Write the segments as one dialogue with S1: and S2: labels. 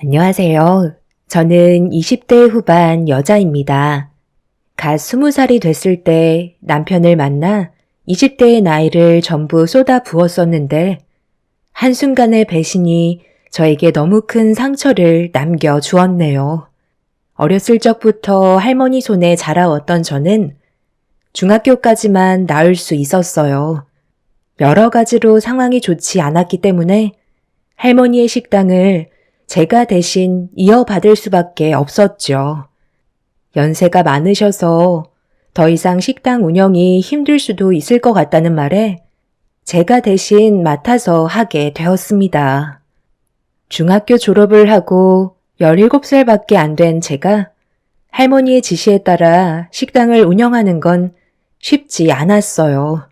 S1: 안녕하세요. 저는 20대 후반 여자입니다. 갓 20살이 됐을 때 남편을 만나 20대의 나이를 전부 쏟아 부었었는데 한순간의 배신이 저에게 너무 큰 상처를 남겨주었네요. 어렸을 적부터 할머니 손에 자라왔던 저는 중학교까지만 나을 수 있었어요. 여러 가지로 상황이 좋지 않았기 때문에 할머니의 식당을 제가 대신 이어받을 수밖에 없었죠. 연세가 많으셔서 더 이상 식당 운영이 힘들 수도 있을 것 같다는 말에 제가 대신 맡아서 하게 되었습니다. 중학교 졸업을 하고 17살밖에 안 된 제가 할머니의 지시에 따라 식당을 운영하는 건 쉽지 않았어요.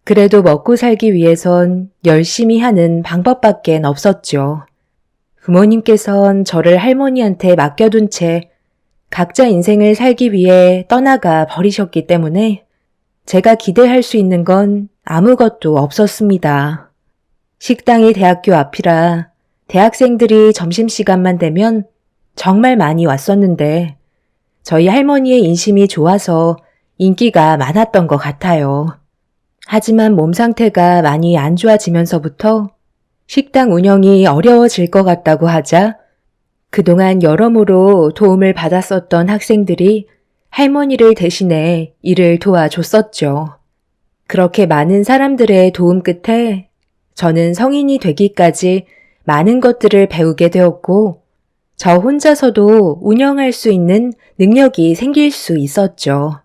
S1: 그래도 먹고 살기 위해선 열심히 하는 방법밖엔 없었죠. 부모님께선 저를 할머니한테 맡겨둔 채 각자 인생을 살기 위해 떠나가 버리셨기 때문에 제가 기대할 수 있는 건 아무것도 없었습니다. 식당이 대학교 앞이라 대학생들이 점심시간만 되면 정말 많이 왔었는데 저희 할머니의 인심이 좋아서 인기가 많았던 것 같아요. 하지만 몸 상태가 많이 안 좋아지면서부터 식당 운영이 어려워질 것 같다고 하자 그동안 여러모로 도움을 받았었던 학생들이 할머니를 대신해 일을 도와줬었죠. 그렇게 많은 사람들의 도움 끝에 저는 성인이 되기까지 많은 것들을 배우게 되었고 저 혼자서도 운영할 수 있는 능력이 생길 수 있었죠.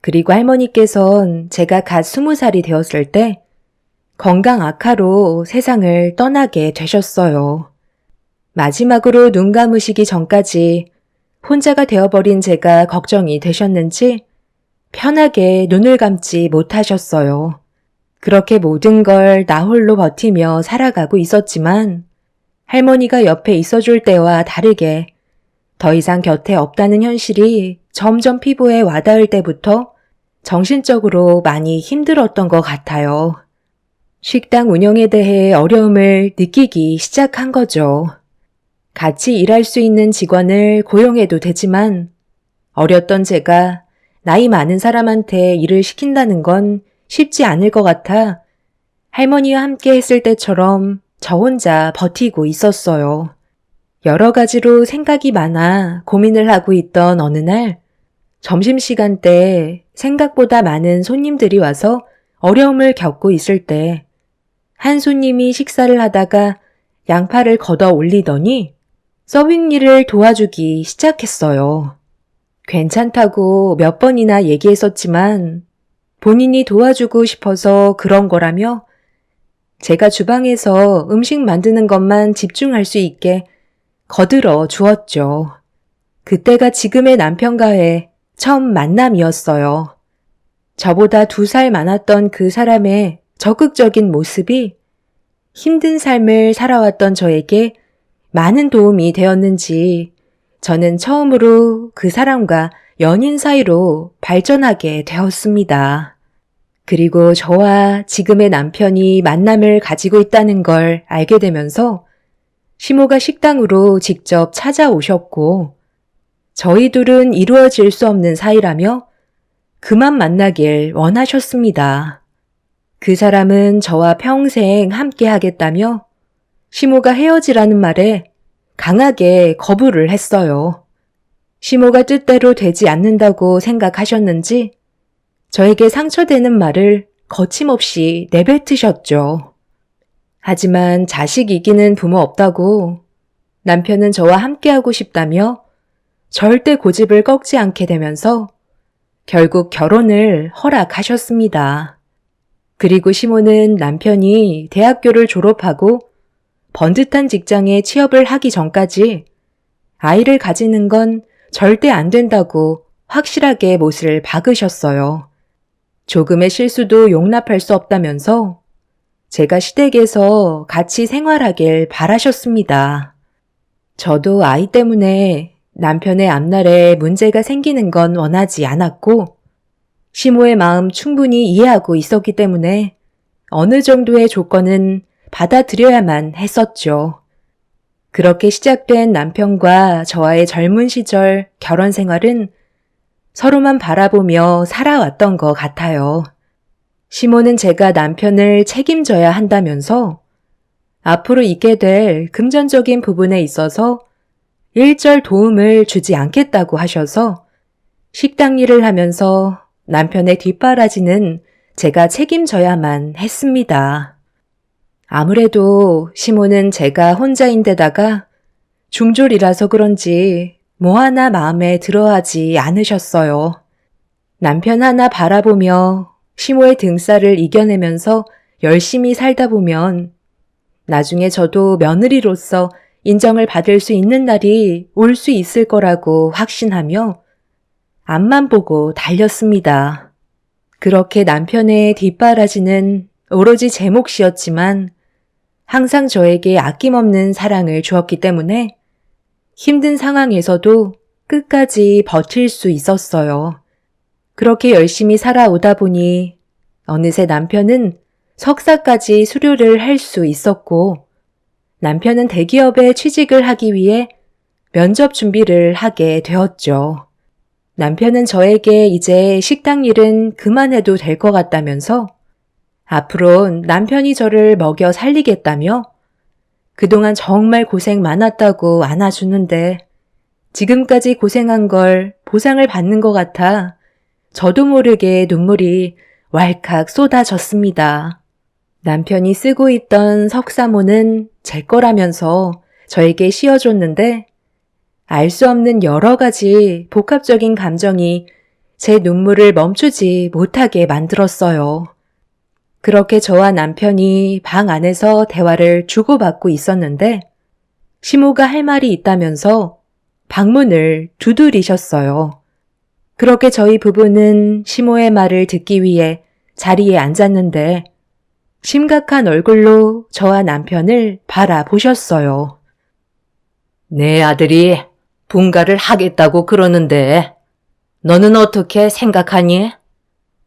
S1: 그리고 할머니께선 제가 갓 20살이 되었을 때 건강 악화로 세상을 떠나게 되셨어요. 마지막으로 눈 감으시기 전까지 혼자가 되어버린 제가 걱정이 되셨는지 편하게 눈을 감지 못하셨어요. 그렇게 모든 걸 나 홀로 버티며 살아가고 있었지만 할머니가 옆에 있어줄 때와 다르게 더 이상 곁에 없다는 현실이 점점 피부에 와닿을 때부터 정신적으로 많이 힘들었던 것 같아요. 식당 운영에 대해 어려움을 느끼기 시작한 거죠. 같이 일할 수 있는 직원을 고용해도 되지만 어렸던 제가 나이 많은 사람한테 일을 시킨다는 건 쉽지 않을 것 같아 할머니와 함께 했을 때처럼 저 혼자 버티고 있었어요. 여러 가지로 생각이 많아 고민을 하고 있던 어느 날 점심시간 때 생각보다 많은 손님들이 와서 어려움을 겪고 있을 때 한 손님이 식사를 하다가 양파를 걷어 올리더니 서빙 일을 도와주기 시작했어요. 괜찮다고 몇 번이나 얘기했었지만 본인이 도와주고 싶어서 그런 거라며 제가 주방에서 음식 만드는 것만 집중할 수 있게 거들어 주었죠. 그때가 지금의 남편과의 처음 만남이었어요. 저보다 2살 많았던 그 사람의 적극적인 모습이 힘든 삶을 살아왔던 저에게 많은 도움이 되었는지 저는 처음으로 그 사람과 연인 사이로 발전하게 되었습니다. 그리고 저와 지금의 남편이 만남을 가지고 있다는 걸 알게 되면서 시모가 식당으로 직접 찾아오셨고 저희 둘은 이루어질 수 없는 사이라며 그만 만나길 원하셨습니다. 그 사람은 저와 평생 함께 하겠다며 시모가 헤어지라는 말에 강하게 거부를 했어요. 시모가 뜻대로 되지 않는다고 생각하셨는지 저에게 상처되는 말을 거침없이 내뱉으셨죠. 하지만 자식 이기는 부모 없다고 남편은 저와 함께하고 싶다며 절대 고집을 꺾지 않게 되면서 결국 결혼을 허락하셨습니다. 그리고 시모는 남편이 대학교를 졸업하고 번듯한 직장에 취업을 하기 전까지 아이를 가지는 건 절대 안 된다고 확실하게 못을 박으셨어요. 조금의 실수도 용납할 수 없다면서 제가 시댁에서 같이 생활하길 바라셨습니다. 저도 아이 때문에 남편의 앞날에 문제가 생기는 건 원하지 않았고 시모의 마음 충분히 이해하고 있었기 때문에 어느 정도의 조건은 받아들여야만 했었죠. 그렇게 시작된 남편과 저와의 젊은 시절 결혼 생활은 서로만 바라보며 살아왔던 것 같아요. 시모는 제가 남편을 책임져야 한다면서 앞으로 있게 될 금전적인 부분에 있어서 일절 도움을 주지 않겠다고 하셔서 식당 일을 하면서 남편의 뒷바라지는 제가 책임져야만 했습니다. 아무래도 시모는 제가 혼자인데다가 중졸이라서 그런지 뭐 하나 마음에 들어하지 않으셨어요. 남편 하나 바라보며 시모의 등살을 이겨내면서 열심히 살다 보면 나중에 저도 며느리로서 인정을 받을 수 있는 날이 올 수 있을 거라고 확신하며 앞만 보고 달렸습니다. 그렇게 남편의 뒷바라지는 오로지 제 몫이었지만 항상 저에게 아낌없는 사랑을 주었기 때문에 힘든 상황에서도 끝까지 버틸 수 있었어요. 그렇게 열심히 살아오다 보니 어느새 남편은 석사까지 수료를 할 수 있었고 남편은 대기업에 취직을 하기 위해 면접 준비를 하게 되었죠. 남편은 저에게 이제 식당 일은 그만해도 될 것 같다면서 앞으론 남편이 저를 먹여 살리겠다며 그동안 정말 고생 많았다고 안아주는데 지금까지 고생한 걸 보상을 받는 것 같아 저도 모르게 눈물이 왈칵 쏟아졌습니다. 남편이 쓰고 있던 석사모는 제 거라면서 저에게 씌워줬는데 알 수 없는 여러 가지 복합적인 감정이 제 눈물을 멈추지 못하게 만들었어요. 그렇게 저와 남편이 방 안에서 대화를 주고받고 있었는데 시모가 할 말이 있다면서 방문을 두드리셨어요. 그렇게 저희 부부는 시모의 말을 듣기 위해 자리에 앉았는데 심각한 얼굴로 저와 남편을 바라보셨어요. 내 아들이 분가를 하겠다고 그러는데 너는 어떻게 생각하니?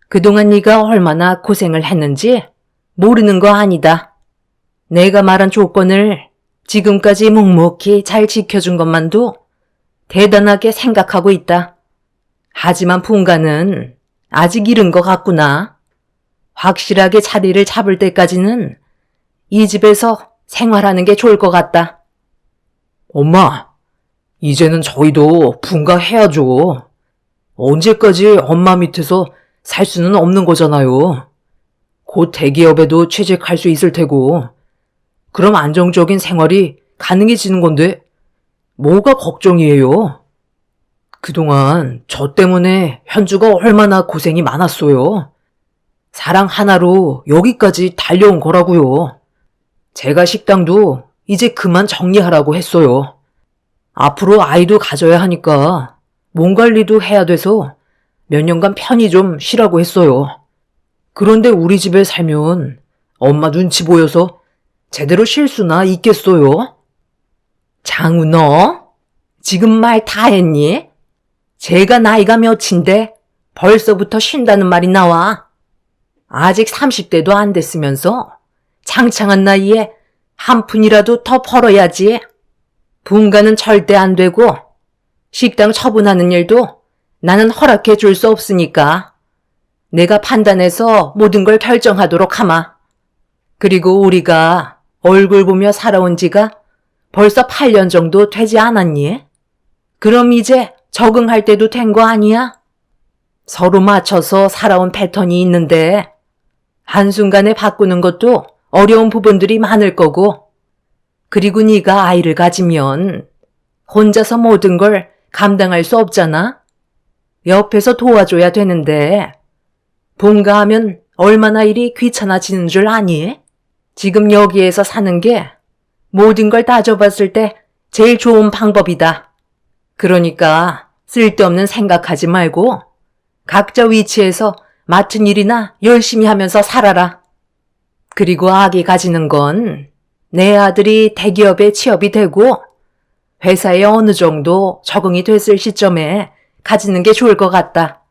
S1: 그동안 네가 얼마나 고생을 했는지 모르는 거 아니다. 내가 말한 조건을 지금까지 묵묵히 잘 지켜준 것만도 대단하게 생각하고 있다. 하지만 분가는 아직 이른 것 같구나. 확실하게 자리를 잡을 때까지는 이 집에서 생활하는 게 좋을 것 같다. 엄마, 이제는 저희도 분가해야죠. 언제까지 엄마 밑에서 살 수는 없는 거잖아요. 곧 대기업에도 취직할 수 있을 테고, 그럼 안정적인 생활이 가능해지는 건데 뭐가 걱정이에요? 그동안 저 때문에 현주가 얼마나 고생이 많았어요. 사랑 하나로 여기까지 달려온 거라고요. 제가 식당도 이제 그만 정리하라고 했어요. 앞으로 아이도 가져야 하니까 몸 관리도 해야 돼서 몇 년간 편히 좀 쉬라고 했어요. 그런데 우리 집에 살면 엄마 눈치 보여서 제대로 쉴 수나 있겠어요? 장우 너 지금 말 다 했니? 제가 나이가 몇인데 벌써부터 쉰다는 말이 나와. 아직 30대도 안 됐으면서 창창한 나이에 한 푼이라도 더 벌어야지. 분가는 절대 안 되고 식당 처분하는 일도 나는 허락해 줄 수 없으니까 내가 판단해서 모든 걸 결정하도록 하마. 그리고 우리가 얼굴 보며 살아온 지가 벌써 8년 정도 되지 않았니? 그럼 이제 적응할 때도 된 거 아니야? 서로 맞춰서 살아온 패턴이 있는데 한순간에 바꾸는 것도 어려운 부분들이 많을 거고 그리고 네가 아이를 가지면 혼자서 모든 걸 감당할 수 없잖아? 옆에서 도와줘야 되는데 본가하면 얼마나 일이 귀찮아지는 줄 아니? 지금 여기에서 사는 게 모든 걸 따져봤을 때 제일 좋은 방법이다. 그러니까 쓸데없는 생각하지 말고 각자 위치에서 맡은 일이나 열심히 하면서 살아라. 그리고 아기 가지는 건 내 아들이 대기업에 취업이 되고 회사에 어느 정도 적응이 됐을 시점에 가지는 게 좋을 것 같다.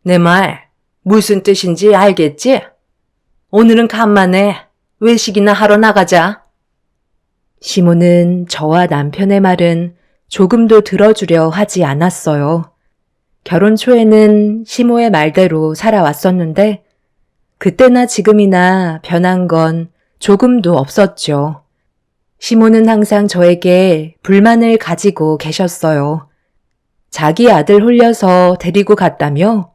S1: 내 말 무슨 뜻인지 알겠지? 오늘은 간만에 외식이나 하러 나가자. 시모는 저와 남편의 말은 조금도 들어주려 하지 않았어요. 결혼 초에는 시모의 말대로 살아왔었는데 그때나 지금이나 변한 건 조금도 없었죠. 시모는 항상 저에게 불만을 가지고 계셨어요. 자기 아들 홀려서 데리고 갔다며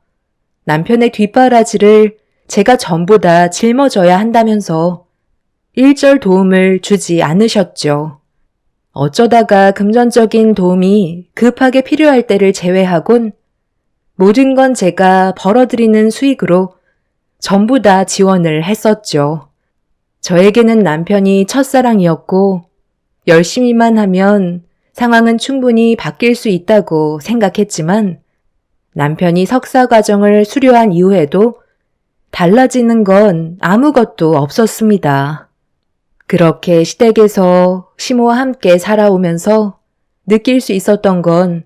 S1: 남편의 뒷바라지를 제가 전부 다 짊어져야 한다면서 일절 도움을 주지 않으셨죠. 어쩌다가 금전적인 도움이 급하게 필요할 때를 제외하곤 모든 건 제가 벌어들이는 수익으로 전부 다 지원을 했었죠. 저에게는 남편이 첫사랑이었고 열심히만 하면 상황은 충분히 바뀔 수 있다고 생각했지만 남편이 석사 과정을 수료한 이후에도 달라지는 건 아무것도 없었습니다. 그렇게 시댁에서 시모와 함께 살아오면서 느낄 수 있었던 건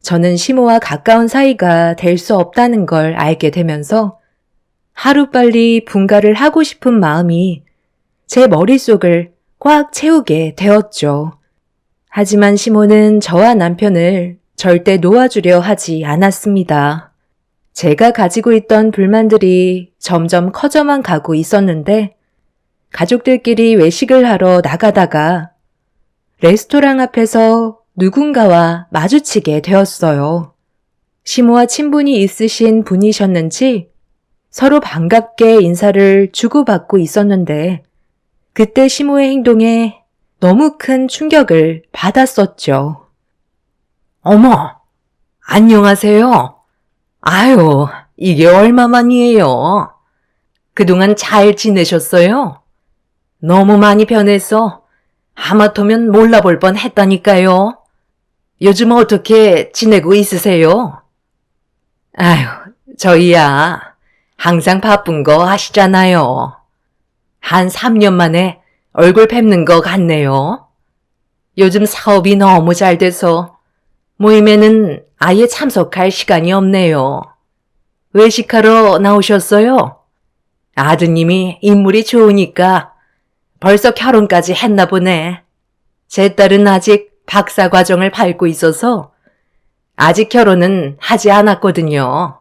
S1: 저는 시모와 가까운 사이가 될 수 없다는 걸 알게 되면서 하루빨리 분가를 하고 싶은 마음이 제 머릿속을 꽉 채우게 되었죠. 하지만 시모는 저와 남편을 절대 놓아주려 하지 않았습니다. 제가 가지고 있던 불만들이 점점 커져만 가고 있었는데 가족들끼리 외식을 하러 나가다가 레스토랑 앞에서 누군가와 마주치게 되었어요. 시모와 친분이 있으신 분이셨는지 서로 반갑게 인사를 주고받고 있었는데 그때 시모의 행동에 너무 큰 충격을 받았었죠. 어머, 안녕하세요. 아유, 이게 얼마만이에요? 그동안 잘 지내셨어요? 너무 많이 변해서 하마터면 몰라볼 뻔 했다니까요. 요즘 어떻게 지내고 있으세요? 아유, 저희야 항상 바쁜 거 아시잖아요. 한 3년 만에 얼굴 뵙는 것 같네요. 요즘 사업이 너무 잘 돼서 모임에는 아예 참석할 시간이 없네요. 외식하러 나오셨어요? 아드님이 인물이 좋으니까 벌써 결혼까지 했나 보네. 제 딸은 아직 박사 과정을 밟고 있어서 아직 결혼은 하지 않았거든요.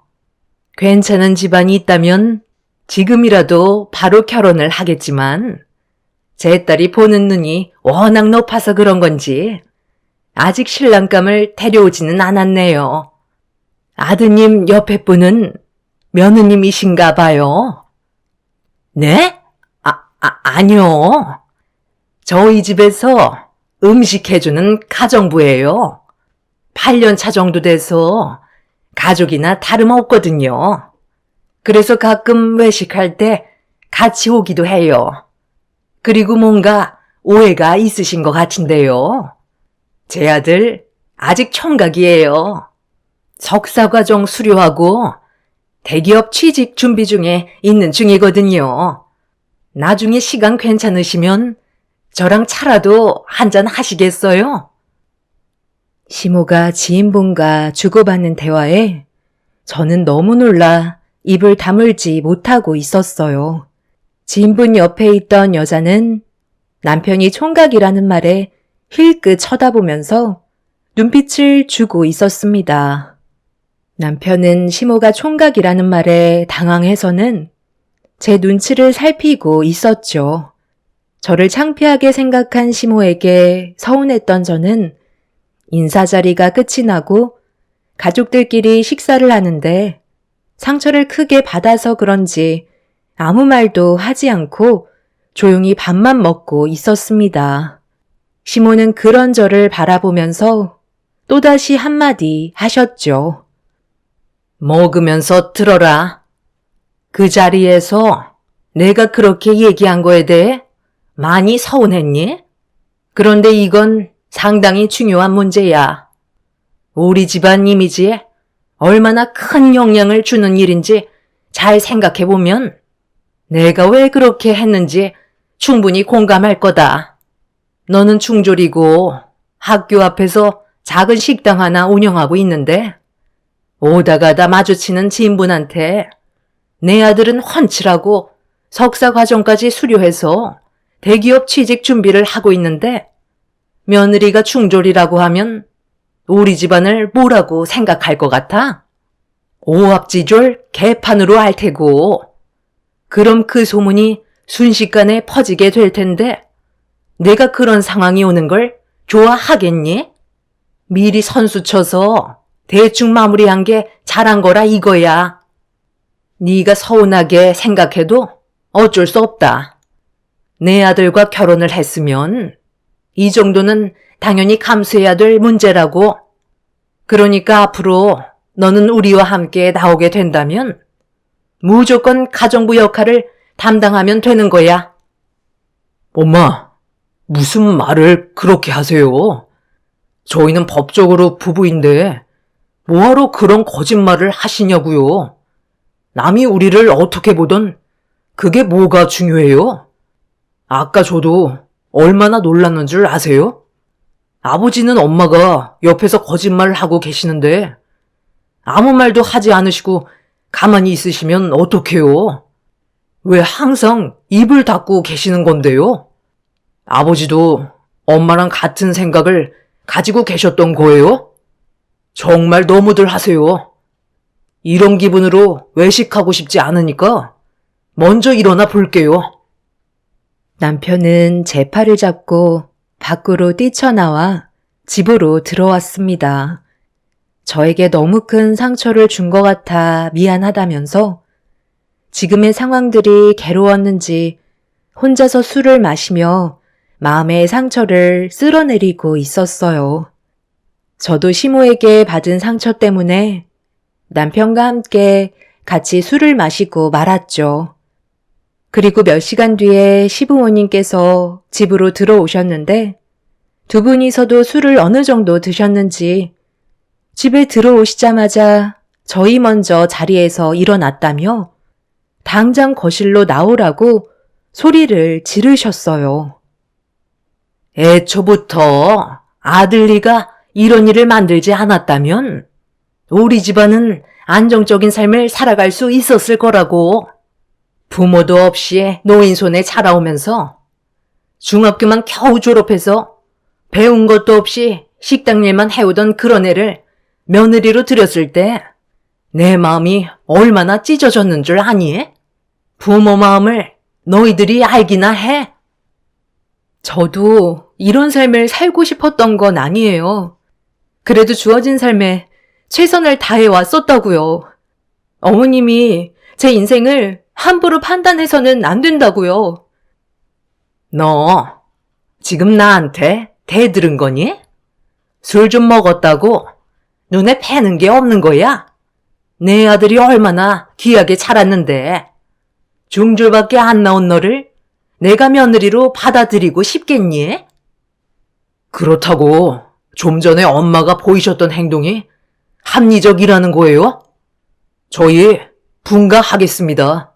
S1: 괜찮은 집안이 있다면 지금이라도 바로 결혼을 하겠지만 제 딸이 보는 눈이 워낙 높아서 그런 건지 아직 신랑감을 데려오지는 않았네요. 아드님 옆에 분은 며느님이신가 봐요. 네? 아니요. 저희 집에서 음식 해주는 가정부예요. 8년 차 정도 돼서 가족이나 다름없거든요. 그래서 가끔 외식할 때 같이 오기도 해요. 그리고 뭔가 오해가 있으신 것 같은데요. 제 아들 아직 총각이에요. 석사과정 수료하고 대기업 취직 준비 중에 있는 중이거든요. 나중에 시간 괜찮으시면 저랑 차라도 한잔 하시겠어요? 시모가 지인분과 주고받는 대화에 저는 너무 놀라 입을 다물지 못하고 있었어요. 지인분 옆에 있던 여자는 남편이 총각이라는 말에 힐끗 쳐다보면서 눈빛을 주고 있었습니다. 남편은 시모가 총각이라는 말에 당황해서는 제 눈치를 살피고 있었죠. 저를 창피하게 생각한 시모에게 서운했던 저는 인사 자리가 끝이 나고 가족들끼리 식사를 하는데 상처를 크게 받아서 그런지 아무 말도 하지 않고 조용히 밥만 먹고 있었습니다. 시모는 그런 저를 바라보면서 또다시 한마디 하셨죠. 먹으면서 들어라. 그 자리에서 내가 그렇게 얘기한 거에 대해 많이 서운했니? 그런데 이건 상당히 중요한 문제야. 우리 집안 이미지에 얼마나 큰 영향을 주는 일인지 잘 생각해보면 내가 왜 그렇게 했는지 충분히 공감할 거다. 너는 중졸이고 학교 앞에서 작은 식당 하나 운영하고 있는데 오다 가다 마주치는 지인분한테 내 아들은 훤칠하고 석사 과정까지 수료해서 대기업 취직 준비를 하고 있는데 며느리가 중졸이라고 하면 우리 집안을 뭐라고 생각할 것 같아? 오합지졸 개판으로 할 테고. 그럼 그 소문이 순식간에 퍼지게 될 텐데 내가 그런 상황이 오는 걸 좋아하겠니? 미리 선수 쳐서 대충 마무리한 게 잘한 거라 이거야. 네가 서운하게 생각해도 어쩔 수 없다. 내 아들과 결혼을 했으면 이 정도는 당연히 감수해야 될 문제라고. 그러니까 앞으로 너는 우리와 함께 나오게 된다면 무조건 가정부 역할을 담당하면 되는 거야.
S2: 엄마, 무슨 말을 그렇게 하세요? 저희는 법적으로 부부인데 뭐하러 그런 거짓말을 하시냐고요? 남이 우리를 어떻게 보던 그게 뭐가 중요해요? 아까 저도 얼마나 놀랐는 줄 아세요? 아버지는 엄마가 옆에서 거짓말을 하고 계시는데 아무 말도 하지 않으시고 가만히 있으시면 어떡해요? 왜 항상 입을 닫고 계시는 건데요? 아버지도 엄마랑 같은 생각을 가지고 계셨던 거예요? 정말 너무들 하세요. 이런 기분으로 외식하고 싶지 않으니까 먼저 일어나 볼게요.
S1: 남편은 제 팔을 잡고 밖으로 뛰쳐나와 집으로 들어왔습니다. 저에게 너무 큰 상처를 준 것 같아 미안하다면서 지금의 상황들이 괴로웠는지 혼자서 술을 마시며 마음의 상처를 쓸어내리고 있었어요. 저도 시모에게 받은 상처 때문에 남편과 함께 같이 술을 마시고 말았죠. 그리고 몇 시간 뒤에 시부모님께서 집으로 들어오셨는데 두 분이서도 술을 어느 정도 드셨는지 집에 들어오시자마자 저희 먼저 자리에서 일어났다며 당장 거실로 나오라고 소리를 지르셨어요.
S2: 애초부터 아들리가 이런 일을 만들지 않았다면 우리 집안은 안정적인 삶을 살아갈 수 있었을 거라고. 부모도 없이 노인 손에 자라오면서 중학교만 겨우 졸업해서 배운 것도 없이 식당 일만 해오던 그런 애를 며느리로 들였을 때 내 마음이 얼마나 찢어졌는 줄 아니? 부모 마음을 너희들이 알기나 해?
S1: 저도 이런 삶을 살고 싶었던 건 아니에요. 그래도 주어진 삶에 최선을 다해 왔었다고요. 어머님이 제 인생을 함부로 판단해서는 안 된다고요.
S2: 너 지금 나한테 대들은 거니? 술 좀 먹었다고 눈에 패는 게 없는 거야? 내 아들이 얼마나 귀하게 자랐는데 중졸밖에 안 나온 너를 내가 며느리로 받아들이고 싶겠니? 그렇다고 좀 전에 엄마가 보이셨던 행동이 합리적이라는 거예요? 저희 분가하겠습니다.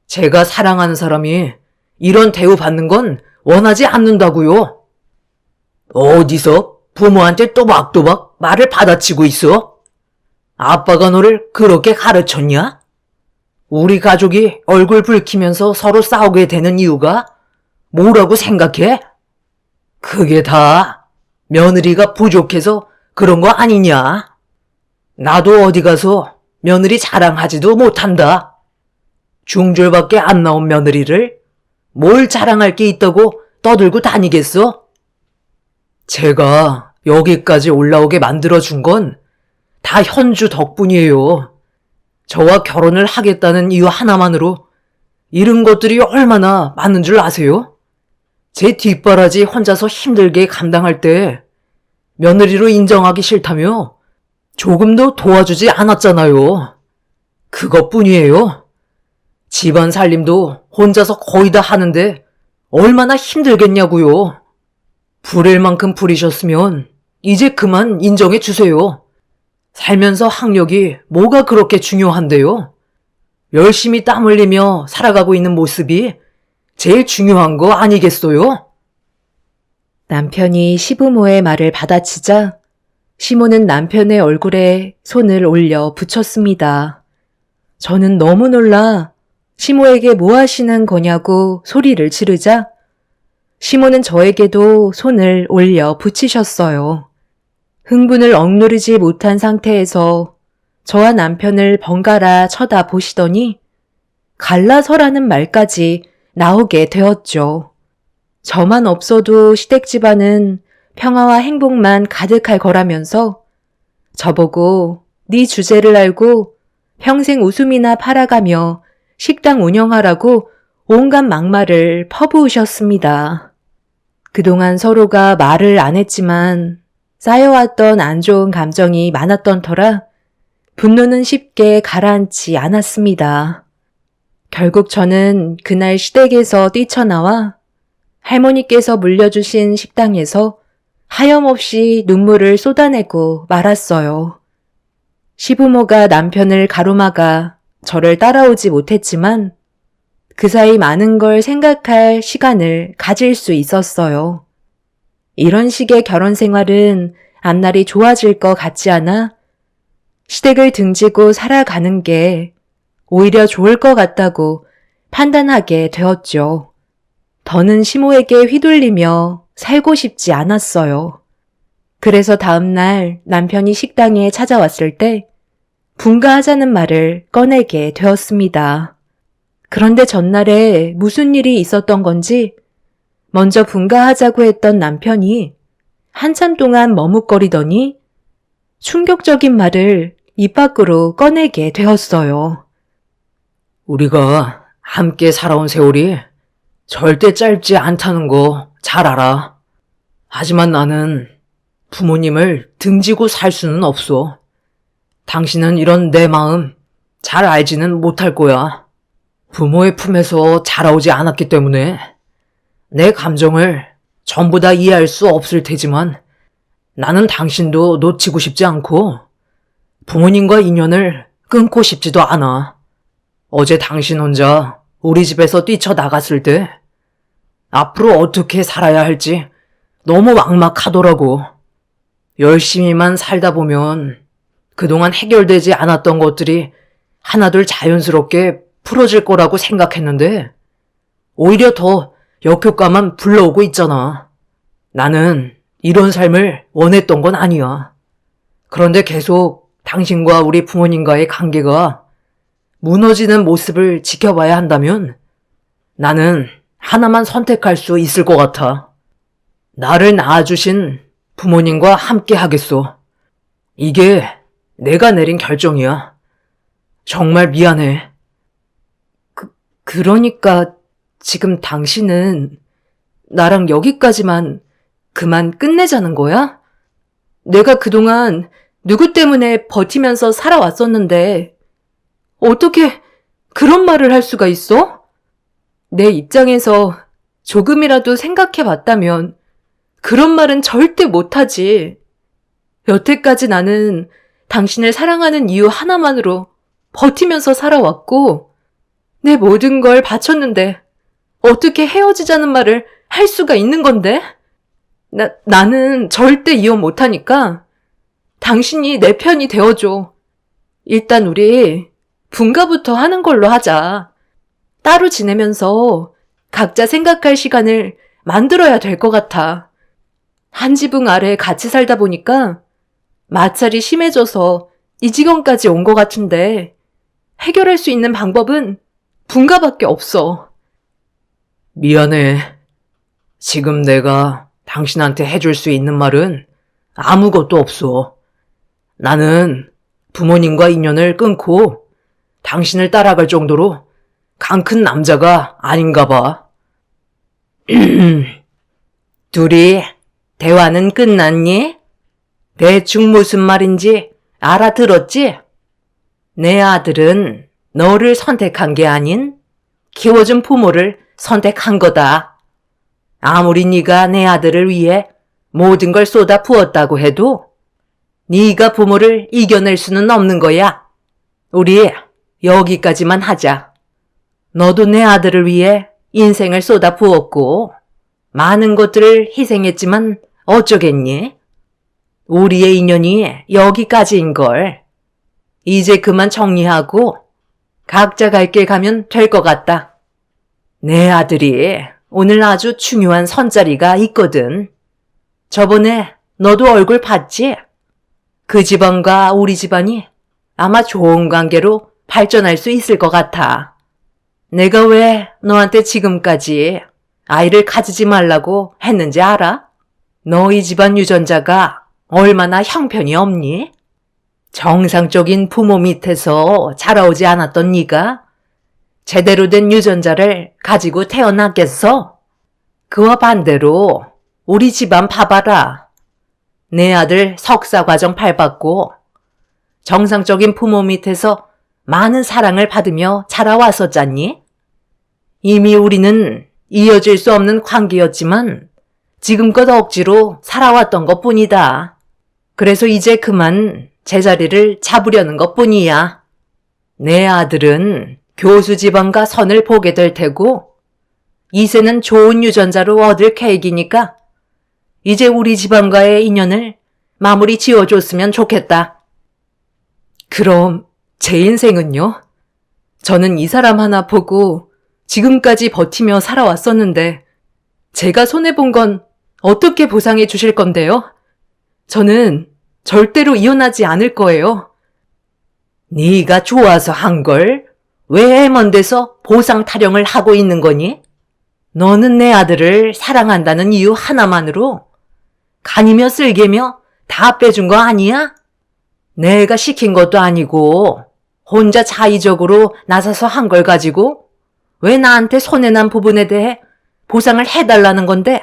S2: 제가 사랑하는 사람이 이런 대우받는 건 원하지 않는다고요. 어디서 부모한테 또박또박 말을 받아치고 있어? 아빠가 너를 그렇게 가르쳤냐? 우리 가족이 얼굴 붉히면서 서로 싸우게 되는 이유가 뭐라고 생각해? 그게 다 며느리가 부족해서 그런 거 아니냐? 나도 어디 가서 며느리 자랑하지도 못한다. 중졸밖에 안 나온 며느리를 뭘 자랑할 게 있다고 떠들고 다니겠어? 제가 여기까지 올라오게 만들어준 건 다 현주 덕분이에요. 저와 결혼을 하겠다는 이유 하나만으로 이런 것들이 얼마나 많은 줄 아세요? 제 뒷바라지 혼자서 힘들게 감당할 때 며느리로 인정하기 싫다며 조금도 도와주지 않았잖아요. 그것뿐이에요. 집안 살림도 혼자서 거의 다 하는데 얼마나 힘들겠냐고요. 부릴 만큼 부리셨으면 이제 그만 인정해 주세요. 살면서 학력이 뭐가 그렇게 중요한데요? 열심히 땀 흘리며 살아가고 있는 모습이 제일 중요한 거 아니겠어요?
S1: 남편이 시부모의 말을 받아치자 시모는 남편의 얼굴에 손을 올려 붙였습니다. 저는 너무 놀라 시모에게 뭐 하시는 거냐고 소리를 지르자
S2: 시모는 저에게도 손을 올려 붙이셨어요. 흥분을 억누르지 못한 상태에서 저와 남편을 번갈아 쳐다보시더니 갈라서라는 말까지 나오게 되었죠. 저만 없어도 시댁 집안은 평화와 행복만 가득할 거라면서 저보고 네 주제를 알고 평생 웃음이나 팔아가며 식당 운영하라고 온갖 막말을 퍼부으셨습니다. 그동안 서로가 말을 안 했지만 쌓여왔던 안 좋은 감정이 많았던 터라 분노는 쉽게 가라앉지 않았습니다. 결국 저는 그날 시댁에서 뛰쳐나와 할머니께서 물려주신 식당에서 하염없이 눈물을 쏟아내고 말았어요. 시부모가 남편을 가로막아 저를 따라오지 못했지만 그 사이 많은 걸 생각할 시간을 가질 수 있었어요. 이런 식의 결혼 생활은 앞날이 좋아질 것 같지 않아 시댁을 등지고 살아가는 게 오히려 좋을 것 같다고 판단하게 되었죠. 더는 시모에게 휘둘리며 살고 싶지 않았어요. 그래서 다음날 남편이 식당에 찾아왔을 때 분가하자는 말을 꺼내게 되었습니다. 그런데 전날에 무슨 일이 있었던 건지 먼저 분가하자고 했던 남편이 한참 동안 머뭇거리더니 충격적인 말을 입 밖으로 꺼내게 되었어요.
S1: 우리가 함께 살아온 세월이 절대 짧지 않다는 거 잘 알아. 하지만 나는 부모님을 등지고 살 수는 없어. 당신은 이런 내 마음 잘 알지는 못할 거야. 부모의 품에서 자라오지 않았기 때문에 내 감정을 전부 다 이해할 수 없을 테지만 나는 당신도 놓치고 싶지 않고 부모님과 인연을 끊고 싶지도 않아. 어제 당신 혼자 우리 집에서 뛰쳐나갔을 때 앞으로 어떻게 살아야 할지 너무 막막하더라고. 열심히만 살다 보면 그동안 해결되지 않았던 것들이 하나둘 자연스럽게 풀어질 거라고 생각했는데 오히려 더 역효과만 불러오고 있잖아. 나는 이런 삶을 원했던 건 아니야. 그런데 계속 당신과 우리 부모님과의 관계가 무너지는 모습을 지켜봐야 한다면 나는 하나만 선택할 수 있을 것 같아. 나를 낳아주신 부모님과 함께 하겠어. 이게 내가 내린 결정이야. 정말 미안해.
S2: 그러니까 지금 당신은 나랑 여기까지만 그만 끝내자는 거야? 내가 그동안 누구 때문에 버티면서 살아왔었는데 어떻게 그런 말을 할 수가 있어? 내 입장에서 조금이라도 생각해 봤다면 그런 말은 절대 못하지. 여태까지 나는 당신을 사랑하는 이유 하나만으로 버티면서 살아왔고 내 모든 걸 바쳤는데 어떻게 헤어지자는 말을 할 수가 있는 건데? 나는 절대 이혼 못하니까 당신이 내 편이 되어줘. 일단 우리 분가부터 하는 걸로 하자. 따로 지내면서 각자 생각할 시간을 만들어야 될 것 같아. 한 지붕 아래 같이 살다 보니까 마찰이 심해져서 이 지경까지 온 것 같은데 해결할 수 있는 방법은 분가밖에 없어.
S1: 미안해. 지금 내가 당신한테 해줄 수 있는 말은 아무것도 없어. 나는 부모님과 인연을 끊고 당신을 따라갈 정도로 강 큰 남자가 아닌가 봐. 둘이 대화는 끝났니? 대충 무슨 말인지 알아들었지? 내 아들은 너를 선택한 게 아닌 키워준 부모를 선택한 거다. 아무리 네가 내 아들을 위해 모든 걸 쏟아 부었다고 해도 네가 부모를 이겨낼 수는 없는 거야. 우리 여기까지만 하자. 너도 내 아들을 위해 인생을 쏟아 부었고 많은 것들을 희생했지만 어쩌겠니? 우리의 인연이 여기까지인걸. 이제 그만 정리하고 각자 갈 길 가면 될 것 같다. 내 아들이 오늘 아주 중요한 선자리가 있거든. 저번에 너도 얼굴 봤지? 그 집안과 우리 집안이 아마 좋은 관계로 발전할 수 있을 것 같아. 내가 왜 너한테 지금까지 아이를 가지지 말라고 했는지 알아? 너희 집안 유전자가 얼마나 형편이 없니? 정상적인 부모 밑에서 자라오지 않았던 네가 제대로 된 유전자를 가지고 태어났겠어? 그와 반대로 우리 집안 봐봐라. 내 아들 석사 과정 밟았고 정상적인 부모 밑에서 많은 사랑을 받으며 자라왔었잖니? 이미 우리는 이어질 수 없는 관계였지만 지금껏 억지로 살아왔던 것뿐이다. 그래서 이제 그만 제자리를 잡으려는 것뿐이야. 내 아들은 교수 집안과 선을 보게 될 테고 이세는 좋은 유전자로 얻을 계획이니까 이제 우리 집안과의 인연을 마무리 지어줬으면 좋겠다. 그럼 제 인생은요? 저는 이 사람 하나 보고 지금까지 버티며 살아왔었는데 제가 손해본 건 어떻게 보상해 주실 건데요? 저는 절대로 이혼하지 않을 거예요. 네가 좋아서 한 걸 왜 먼 데서 보상 타령을 하고 있는 거니? 너는 내 아들을 사랑한다는 이유 하나만으로 간이며 쓸개며 다 빼준 거 아니야? 내가 시킨 것도 아니고 혼자 자의적으로 나서서 한 걸 가지고 왜 나한테 손해난 부분에 대해 보상을 해달라는 건데?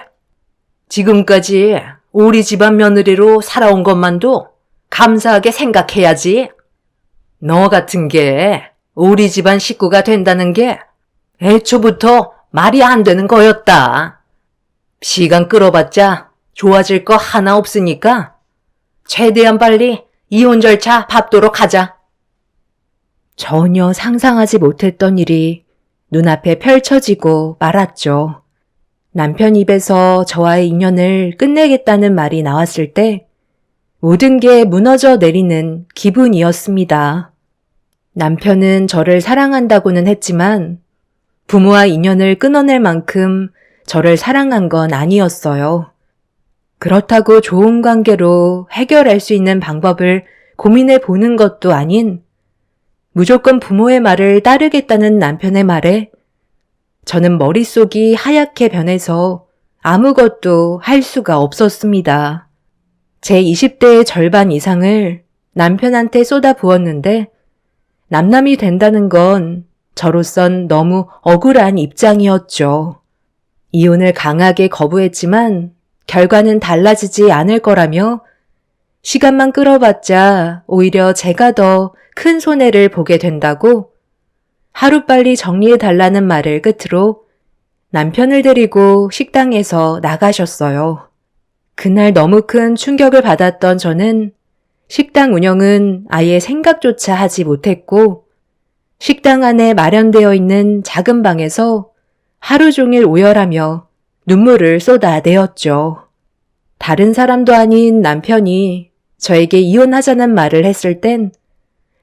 S1: 지금까지 우리 집안 며느리로 살아온 것만도 감사하게 생각해야지. 너 같은 게 우리 집안 식구가 된다는 게 애초부터 말이 안 되는 거였다. 시간 끌어봤자 좋아질 거 하나 없으니까 최대한 빨리 이혼 절차 밟도록 하자.
S2: 전혀 상상하지 못했던 일이 눈앞에 펼쳐지고 말았죠. 남편 입에서 저와의 인연을 끝내겠다는 말이 나왔을 때 모든 게 무너져 내리는 기분이었습니다. 남편은 저를 사랑한다고는 했지만 부모와 인연을 끊어낼 만큼 저를 사랑한 건 아니었어요. 그렇다고 좋은 관계로 해결할 수 있는 방법을 고민해 보는 것도 아닌 무조건 부모의 말을 따르겠다는 남편의 말에 저는 머릿속이 하얗게 변해서 아무것도 할 수가 없었습니다. 제 20대의 절반 이상을 남편한테 쏟아부었는데 남남이 된다는 건 저로선 너무 억울한 입장이었죠. 이혼을 강하게 거부했지만 결과는 달라지지 않을 거라며 시간만 끌어봤자 오히려 제가 더 큰 손해를 보게 된다고 하루빨리 정리해달라는 말을 끝으로 남편을 데리고 식당에서 나가셨어요. 그날 너무 큰 충격을 받았던 저는 식당 운영은 아예 생각조차 하지 못했고 식당 안에 마련되어 있는 작은 방에서 하루 종일 오열하며 눈물을 쏟아내었죠. 다른 사람도 아닌 남편이 저에게 이혼하자는 말을 했을 땐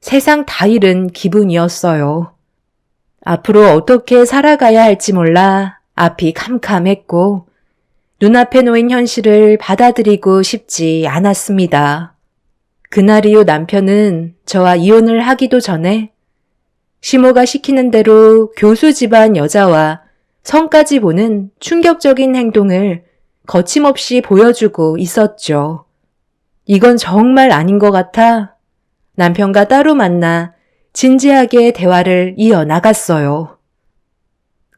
S2: 세상 다 잃은 기분이었어요. 앞으로 어떻게 살아가야 할지 몰라 앞이 캄캄했고 눈앞에 놓인 현실을 받아들이고 싶지 않았습니다. 그날 이후 남편은 저와 이혼을 하기도 전에 시모가 시키는 대로 교수 집안 여자와 성까지 보는 충격적인 행동을 거침없이 보여주고 있었죠. 이건 정말 아닌 것 같아 남편과 따로 만나 진지하게 대화를 이어나갔어요.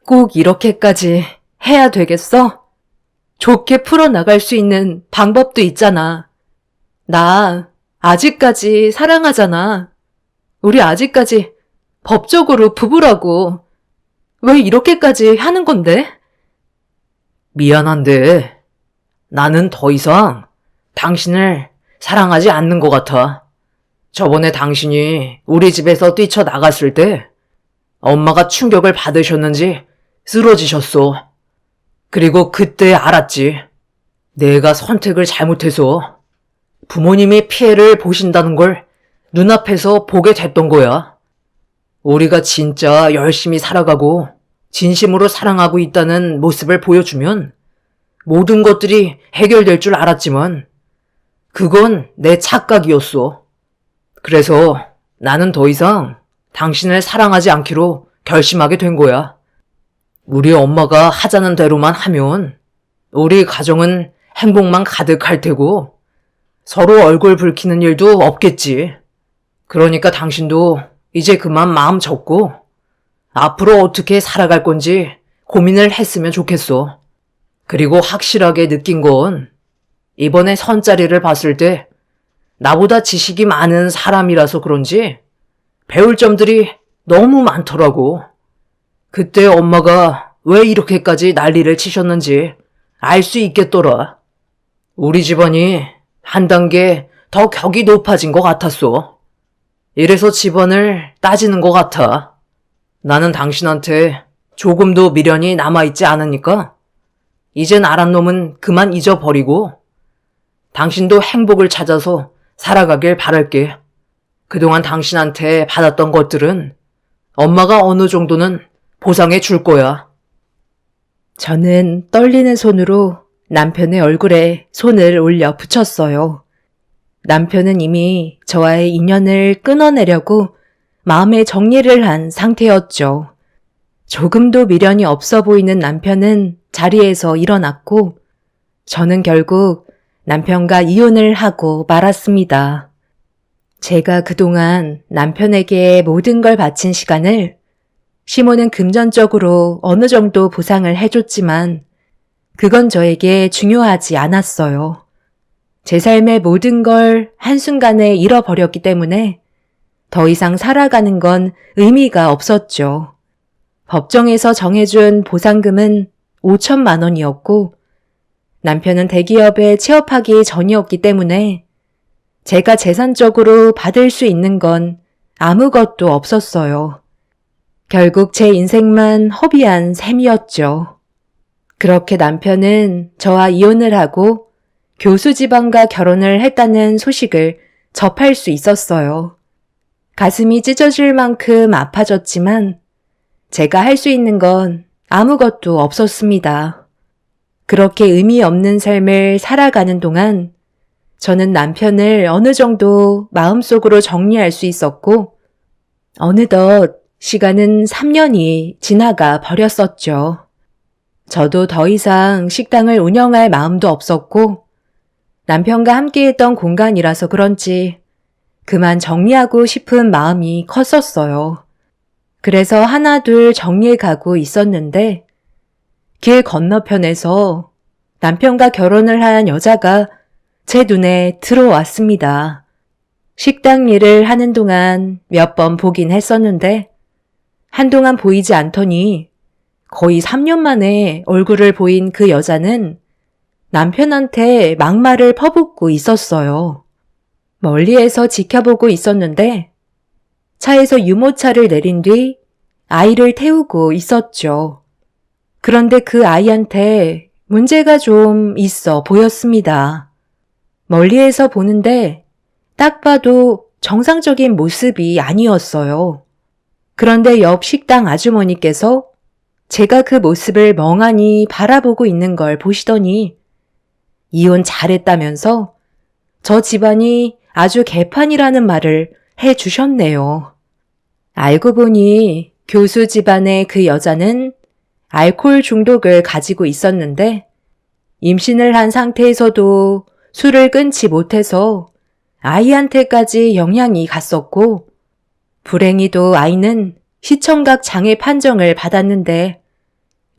S2: 꼭 이렇게까지 해야 되겠어? 좋게 풀어나갈 수 있는 방법도 있잖아. 나 아직까지 사랑하잖아. 우리 아직까지 법적으로 부부라고. 왜 이렇게까지 하는 건데? 미안한데 나는 더 이상 당신을 사랑하지 않는 것 같아. 저번에 당신이 우리 집에서 뛰쳐나갔을 때 엄마가 충격을 받으셨는지 쓰러지셨어. 그리고 그때 알았지. 내가 선택을 잘못해서 부모님이 피해를 보신다는 걸 눈앞에서 보게 됐던 거야. 우리가 진짜 열심히 살아가고
S1: 진심으로 사랑하고 있다는 모습을 보여주면 모든 것들이 해결될 줄 알았지만 그건 내 착각이었어. 그래서 나는 더 이상 당신을 사랑하지 않기로 결심하게 된 거야. 우리 엄마가 하자는 대로만 하면 우리 가정은 행복만 가득할 테고 서로 얼굴 붉히는 일도 없겠지. 그러니까 당신도 이제 그만 마음 접고 앞으로 어떻게 살아갈 건지 고민을 했으면 좋겠어. 그리고 확실하게 느낀 건 이번에 선자리를 봤을 때 나보다 지식이 많은 사람이라서 그런지 배울 점들이 너무 많더라고. 그때 엄마가 왜 이렇게까지 난리를 치셨는지 알 수 있겠더라. 우리 집안이 한 단계 더 격이 높아진 것 같았어. 이래서 집안을 따지는 것 같아. 나는 당신한테 조금도 미련이 남아있지 않으니까 이젠 알한 놈은 그만 잊어버리고 당신도 행복을 찾아서 살아가길 바랄게. 그동안 당신한테 받았던 것들은 엄마가 어느 정도는 보상해 줄 거야.
S2: 저는 떨리는 손으로 남편의 얼굴에 손을 올려 붙였어요. 남편은 이미 저와의 인연을 끊어내려고 마음의 정리를 한 상태였죠. 조금도 미련이 없어 보이는 남편은 자리에서 일어났고 저는 결국 남편과 이혼을 하고 말았습니다. 제가 그동안 남편에게 모든 걸 바친 시간을 시모는 금전적으로 어느 정도 보상을 해줬지만 그건 저에게 중요하지 않았어요. 제 삶의 모든 걸 한순간에 잃어버렸기 때문에 더 이상 살아가는 건 의미가 없었죠. 법정에서 정해준 보상금은 5천만 원이었고 남편은 대기업에 취업하기 전이었기 때문에 제가 재산적으로 받을 수 있는 건 아무것도 없었어요. 결국 제 인생만 허비한 셈이었죠. 그렇게 남편은 저와 이혼을 하고 교수 집안과 결혼을 했다는 소식을 접할 수 있었어요. 가슴이 찢어질 만큼 아파졌지만 제가 할 수 있는 건 아무것도 없었습니다. 그렇게 의미 없는 삶을 살아가는 동안 저는 남편을 어느 정도 마음속으로 정리할 수 있었고 어느덧 시간은 3년이 지나가 버렸었죠. 저도 더 이상 식당을 운영할 마음도 없었고 남편과 함께했던 공간이라서 그런지 그만 정리하고 싶은 마음이 컸었어요. 그래서 하나둘 정리해 가고 있었는데 길 건너편에서 남편과 결혼을 한 여자가 제 눈에 들어왔습니다. 식당 일을 하는 동안 몇 번 보긴 했었는데 한동안 보이지 않더니 거의 3년 만에 얼굴을 보인 그 여자는 남편한테 막말을 퍼붓고 있었어요. 멀리에서 지켜보고 있었는데 차에서 유모차를 내린 뒤 아이를 태우고 있었죠. 그런데 그 아이한테 문제가 좀 있어 보였습니다. 멀리에서 보는데 딱 봐도 정상적인 모습이 아니었어요. 그런데 옆 식당 아주머니께서 제가 그 모습을 멍하니 바라보고 있는 걸 보시더니 이혼 잘했다면서 저 집안이 아주 개판이라는 말을 해 주셨네요. 알고 보니 교수 집안의 그 여자는 알코올 중독을 가지고 있었는데 임신을 한 상태에서도 술을 끊지 못해서 아이한테까지 영향이 갔었고 불행히도 아이는 시청각 장애 판정을 받았는데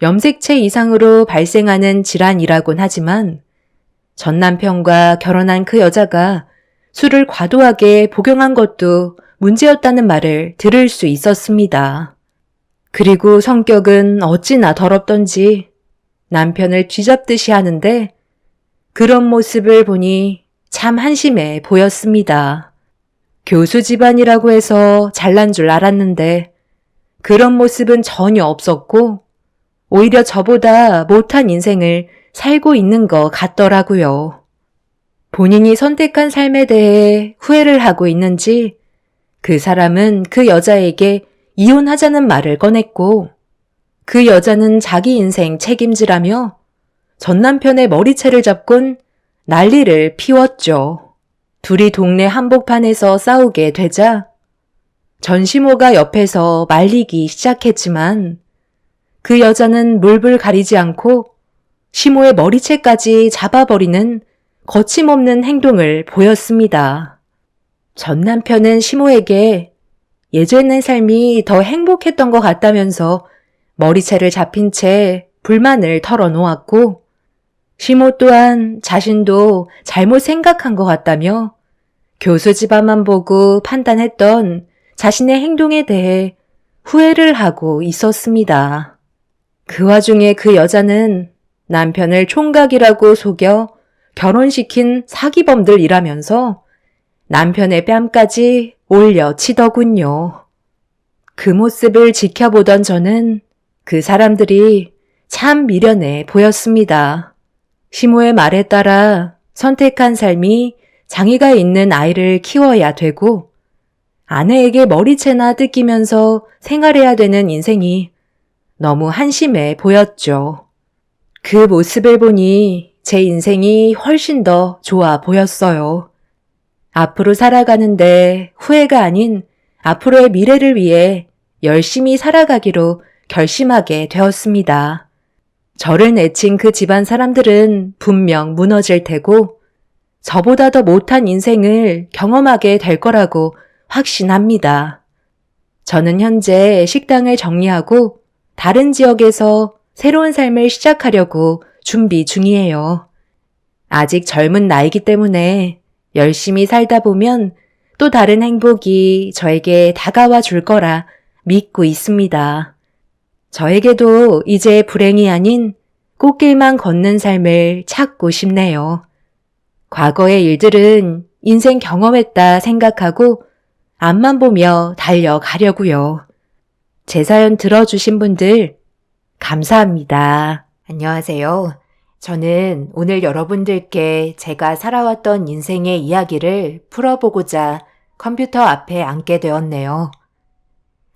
S2: 염색체 이상으로 발생하는 질환이라곤 하지만 전 남편과 결혼한 그 여자가 술을 과도하게 복용한 것도 문제였다는 말을 들을 수 있었습니다. 그리고 성격은 어찌나 더럽던지 남편을 쥐잡듯이 하는데 그런 모습을 보니 참 한심해 보였습니다. 교수 집안이라고 해서 잘난 줄 알았는데 그런 모습은 전혀 없었고 오히려 저보다 못한 인생을 살고 있는 것 같더라고요. 본인이 선택한 삶에 대해 후회를 하고 있는지 그 사람은 그 여자에게 이혼하자는 말을 꺼냈고 그 여자는 자기 인생 책임지라며 전 남편의 머리채를 잡곤 난리를 피웠죠. 둘이 동네 한복판에서 싸우게 되자 전시모가 옆에서 말리기 시작했지만 그 여자는 물불 가리지 않고 시모의 머리채까지 잡아버리는 거침없는 행동을 보였습니다. 전 남편은 시모에게 예전의 삶이 더 행복했던 것 같다면서 머리채를 잡힌 채 불만을 털어놓았고 시모 또한 자신도 잘못 생각한 것 같다며 교수 집안만 보고 판단했던 자신의 행동에 대해 후회를 하고 있었습니다. 그 와중에 그 여자는 남편을 총각이라고 속여 결혼시킨 사기범들이라면서 남편의 뺨까지 올려치더군요. 그 모습을 지켜보던 저는 그 사람들이 참 미련해 보였습니다. 시모의 말에 따라 선택한 삶이 장애가 있는 아이를 키워야 되고 아내에게 머리채나 뜯기면서 생활해야 되는 인생이 너무 한심해 보였죠. 그 모습을 보니 제 인생이 훨씬 더 좋아 보였어요. 앞으로 살아가는데 후회가 아닌 앞으로의 미래를 위해 열심히 살아가기로 결심하게 되었습니다. 저를 내친 그 집안 사람들은 분명 무너질 테고 저보다 더 못한 인생을 경험하게 될 거라고 확신합니다. 저는 현재 식당을 정리하고 다른 지역에서 새로운 삶을 시작하려고 준비 중이에요. 아직 젊은 나이기 때문에 열심히 살다 보면 또 다른 행복이 저에게 다가와 줄 거라 믿고 있습니다. 저에게도 이제 불행이 아닌 꽃길만 걷는 삶을 찾고 싶네요. 과거의 일들은 인생 경험했다 생각하고 앞만 보며 달려가려고요. 제 사연 들어주신 분들 감사합니다. 안녕하세요. 저는 오늘 여러분들께 제가 살아왔던 인생의 이야기를 풀어보고자 컴퓨터 앞에 앉게 되었네요.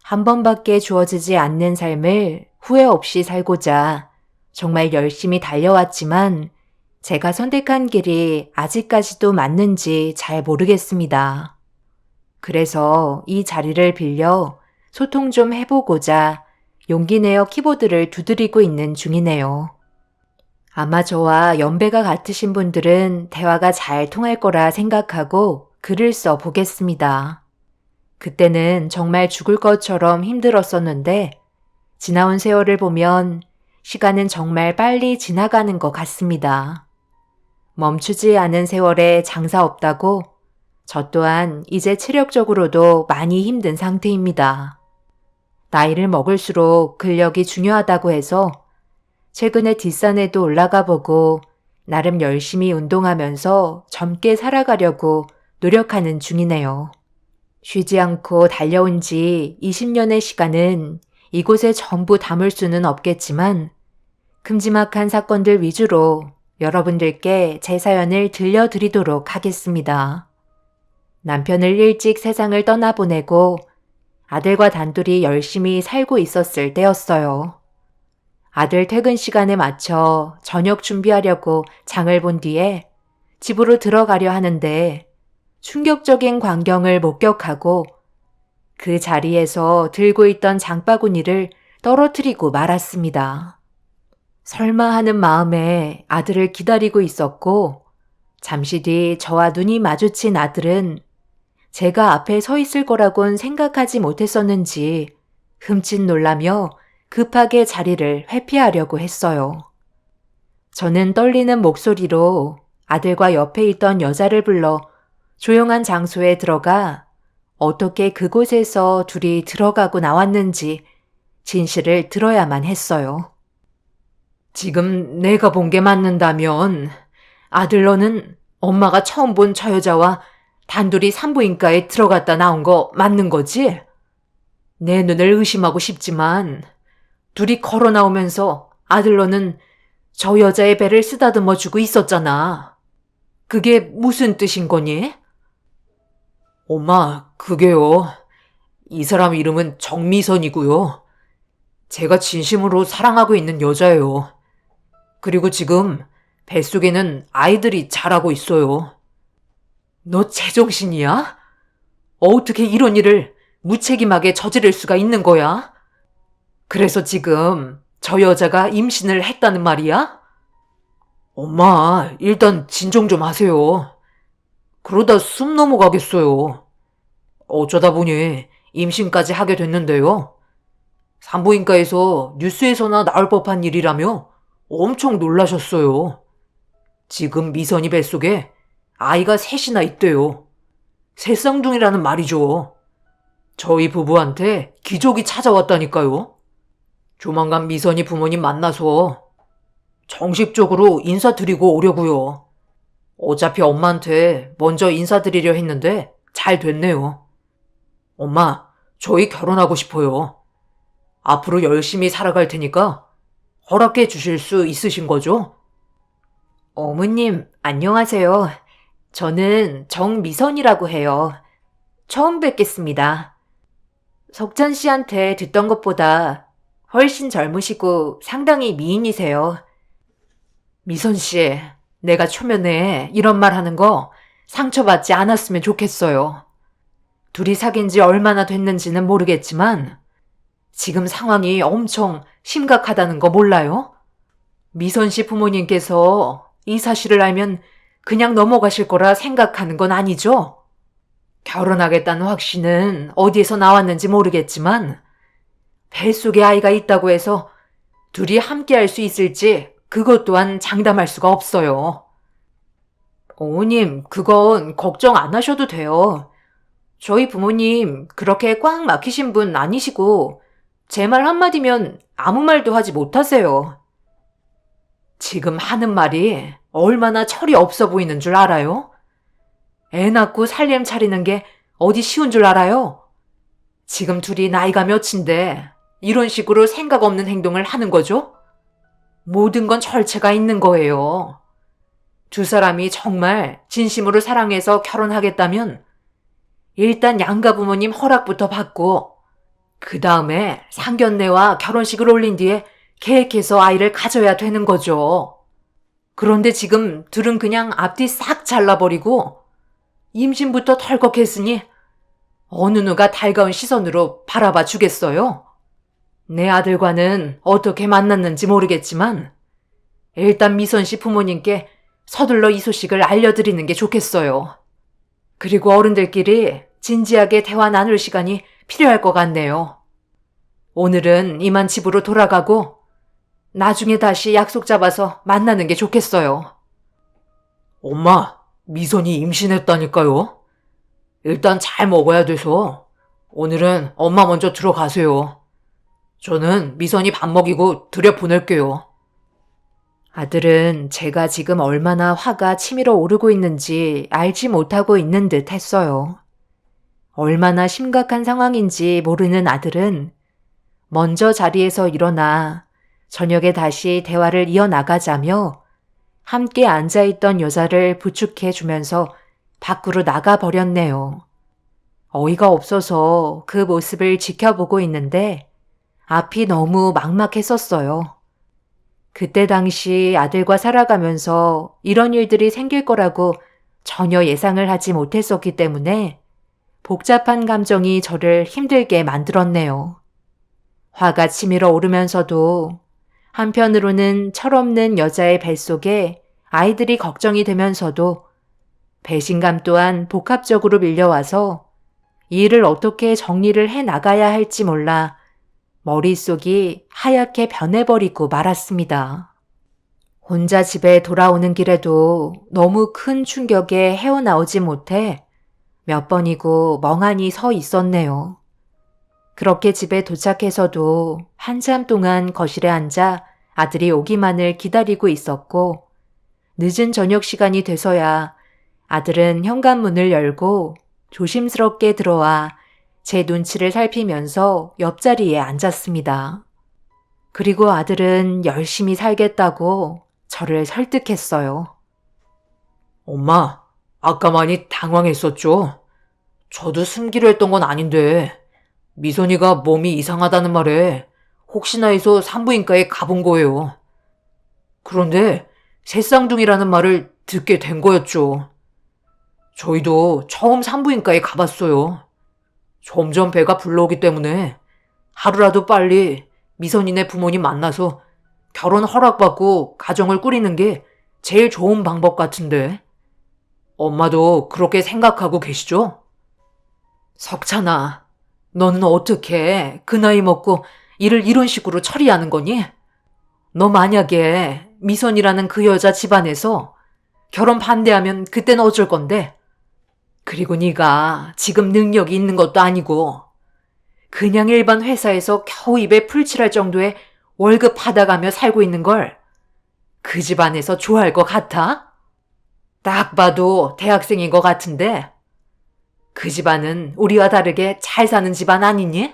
S2: 한 번밖에 주어지지 않는 삶을 후회 없이 살고자 정말 열심히 달려왔지만 제가 선택한 길이 아직까지도 맞는지 잘 모르겠습니다. 그래서 이 자리를 빌려 소통 좀 해보고자 용기 내어 키보드를 두드리고 있는 중이네요. 아마 저와 연배가 같으신 분들은 대화가 잘 통할 거라 생각하고 글을 써 보겠습니다. 그때는 정말 죽을 것처럼 힘들었었는데 지나온 세월을 보면 시간은 정말 빨리 지나가는 것 같습니다. 멈추지 않은 세월에 장사 없다고 저 또한 이제 체력적으로도 많이 힘든 상태입니다. 나이를 먹을수록 근력이 중요하다고 해서 최근에 뒷산에도 올라가 보고 나름 열심히 운동하면서 젊게 살아가려고 노력하는 중이네요. 쉬지 않고 달려온 지 20년의 시간은 이곳에 전부 담을 수는 없겠지만 큼지막한 사건들 위주로 여러분들께 제 사연을 들려드리도록 하겠습니다. 남편을 일찍 세상을 떠나보내고 아들과 단둘이 열심히 살고 있었을 때였어요. 아들 퇴근 시간에 맞춰 저녁 준비하려고 장을 본 뒤에 집으로 들어가려 하는데 충격적인 광경을 목격하고 그 자리에서 들고 있던 장바구니를 떨어뜨리고 말았습니다. 설마 하는 마음에 아들을 기다리고 있었고 잠시 뒤 저와 눈이 마주친 아들은 제가 앞에 서 있을 거라곤 생각하지 못했었는지 흠칫 놀라며 급하게 자리를 회피하려고 했어요. 저는 떨리는 목소리로 아들과 옆에 있던 여자를 불러 조용한 장소에 들어가 어떻게 그곳에서 둘이 들어가고 나왔는지 진실을 들어야만 했어요. 지금 내가 본 게 맞는다면 아들 너는 엄마가 처음 본 저 여자와 단둘이 산부인과에 들어갔다 나온 거 맞는 거지? 내 눈을 의심하고 싶지만 둘이 걸어 나오면서 아들 너는 저 여자의 배를 쓰다듬어 주고 있었잖아. 그게 무슨 뜻인 거니? 엄마, 그게요. 이 사람 이름은 정미선이고요.
S1: 제가 진심으로 사랑하고 있는 여자예요. 그리고 지금 뱃속에는 아이들이 자라고 있어요. 너 제정신이야? 어떻게 이런 일을 무책임하게 저지를 수가 있는 거야? 그래서 지금 저 여자가 임신을 했다는 말이야? 엄마, 일단 진정 좀 하세요. 그러다 숨 넘어가겠어요. 어쩌다 보니 임신까지 하게 됐는데요. 산부인과에서 뉴스에서나 나올 법한 일이라며 엄청 놀라셨어요. 지금 미선이 뱃속에 아이가 셋이나 있대요. 새쌍둥이라는 말이죠. 저희 부부한테 기적이 찾아왔다니까요. 조만간 미선이 부모님 만나서 정식적으로 인사드리고 오려고요. 어차피 엄마한테 먼저 인사드리려 했는데 잘 됐네요. 엄마, 저희 결혼하고 싶어요. 앞으로 열심히 살아갈 테니까 허락해 주실 수 있으신 거죠? 어머님, 안녕하세요. 저는 정미선이라고 해요. 처음 뵙겠습니다. 석찬 씨한테 듣던 것보다 훨씬 젊으시고 상당히 미인이세요. 미선 씨, 내가 초면에 이런 말 하는 거 상처받지 않았으면 좋겠어요. 둘이 사귄 지 얼마나 됐는지는 모르겠지만 지금 상황이 엄청 심각하다는 거 몰라요? 미선 씨 부모님께서 이 사실을 알면 그냥 넘어가실 거라 생각하는 건 아니죠? 결혼하겠다는 확신은 어디에서 나왔는지 모르겠지만 뱃속에 아이가 있다고 해서 둘이 함께 할 수 있을지 그것 또한 장담할 수가 없어요. 어머님, 그건 걱정 안 하셔도 돼요. 저희 부모님 그렇게 꽉 막히신 분 아니시고 제 말 한마디면 아무 말도 하지 못하세요. 지금 하는 말이 얼마나 철이 없어 보이는 줄 알아요? 애 낳고 살림 차리는 게 어디 쉬운 줄 알아요? 지금 둘이 나이가 몇인데 이런 식으로 생각 없는 행동을 하는 거죠? 모든 건 절차가 있는 거예요. 두 사람이 정말 진심으로 사랑해서 결혼하겠다면 일단 양가 부모님 허락부터 받고 그 다음에 상견례와 결혼식을 올린 뒤에 계획해서 아이를 가져야 되는 거죠. 그런데 지금 둘은 그냥 앞뒤 싹 잘라버리고 임신부터 덜컥했으니 어느 누가 달가운 시선으로 바라봐 주겠어요? 내 아들과는 어떻게 만났는지 모르겠지만 일단 미선 씨 부모님께 서둘러 이 소식을 알려드리는 게 좋겠어요. 그리고 어른들끼리 진지하게 대화 나눌 시간이 필요할 것 같네요. 오늘은 이만 집으로 돌아가고 나중에 다시 약속 잡아서 만나는 게 좋겠어요. 엄마, 미선이 임신했다니까요. 일단 잘 먹어야 돼서 오늘은 엄마 먼저 들어가세요. 저는 미선이 밥 먹이고 들여보낼게요. 아들은 제가 지금 얼마나 화가 치밀어 오르고 있는지 알지 못하고 있는 듯 했어요. 얼마나 심각한 상황인지 모르는 아들은 먼저 자리에서 일어나 저녁에 다시 대화를 이어나가자며 함께 앉아있던 여자를 부축해 주면서 밖으로 나가버렸네요. 어이가 없어서 그 모습을 지켜보고 있는데 앞이 너무 막막했었어요. 그때 당시 아들과 살아가면서 이런 일들이 생길 거라고 전혀 예상을 하지 못했었기 때문에 복잡한 감정이 저를 힘들게 만들었네요. 화가 치밀어 오르면서도 한편으로는 철없는 여자의 뱃속에 아이들이 걱정이 되면서도 배신감 또한 복합적으로 밀려와서 이 일을 어떻게 정리를 해 나가야 할지 몰라 머릿속이 하얗게 변해버리고 말았습니다. 혼자 집에 돌아오는 길에도 너무 큰 충격에 헤어나오지 못해 몇 번이고 멍하니 서 있었네요. 그렇게 집에 도착해서도 한참 동안 거실에 앉아 아들이 오기만을 기다리고 있었고 늦은 저녁 시간이 돼서야 아들은 현관문을 열고 조심스럽게 들어와 제 눈치를 살피면서 옆자리에 앉았습니다. 그리고 아들은 열심히 살겠다고 저를 설득했어요. 엄마, 아까 많이 당황했었죠? 저도 숨기로 했던 건 아닌데 미선이가 몸이 이상하다는 말에 혹시나 해서 산부인과에 가본 거예요. 그런데 새쌍둥이라는 말을 듣게 된 거였죠. 저희도 처음 산부인과에 가봤어요. 점점 배가 불러오기 때문에 하루라도 빨리 미선이네 부모님 만나서 결혼 허락받고 가정을 꾸리는 게 제일 좋은 방법 같은데. 엄마도 그렇게 생각하고 계시죠? 석찬아, 너는 어떻게 그 나이 먹고 일을 이런 식으로 처리하는 거니? 너 만약에 미선이라는 그 여자 집안에서 결혼 반대하면 그땐 어쩔 건데? 그리고 네가 지금 능력이 있는 것도 아니고 그냥 일반 회사에서 겨우 입에 풀칠할 정도의 월급 받아가며 살고 있는 걸 그 집안에서 좋아할 것 같아? 딱 봐도 대학생인 것 같은데 그 집안은 우리와 다르게 잘 사는 집안 아니니?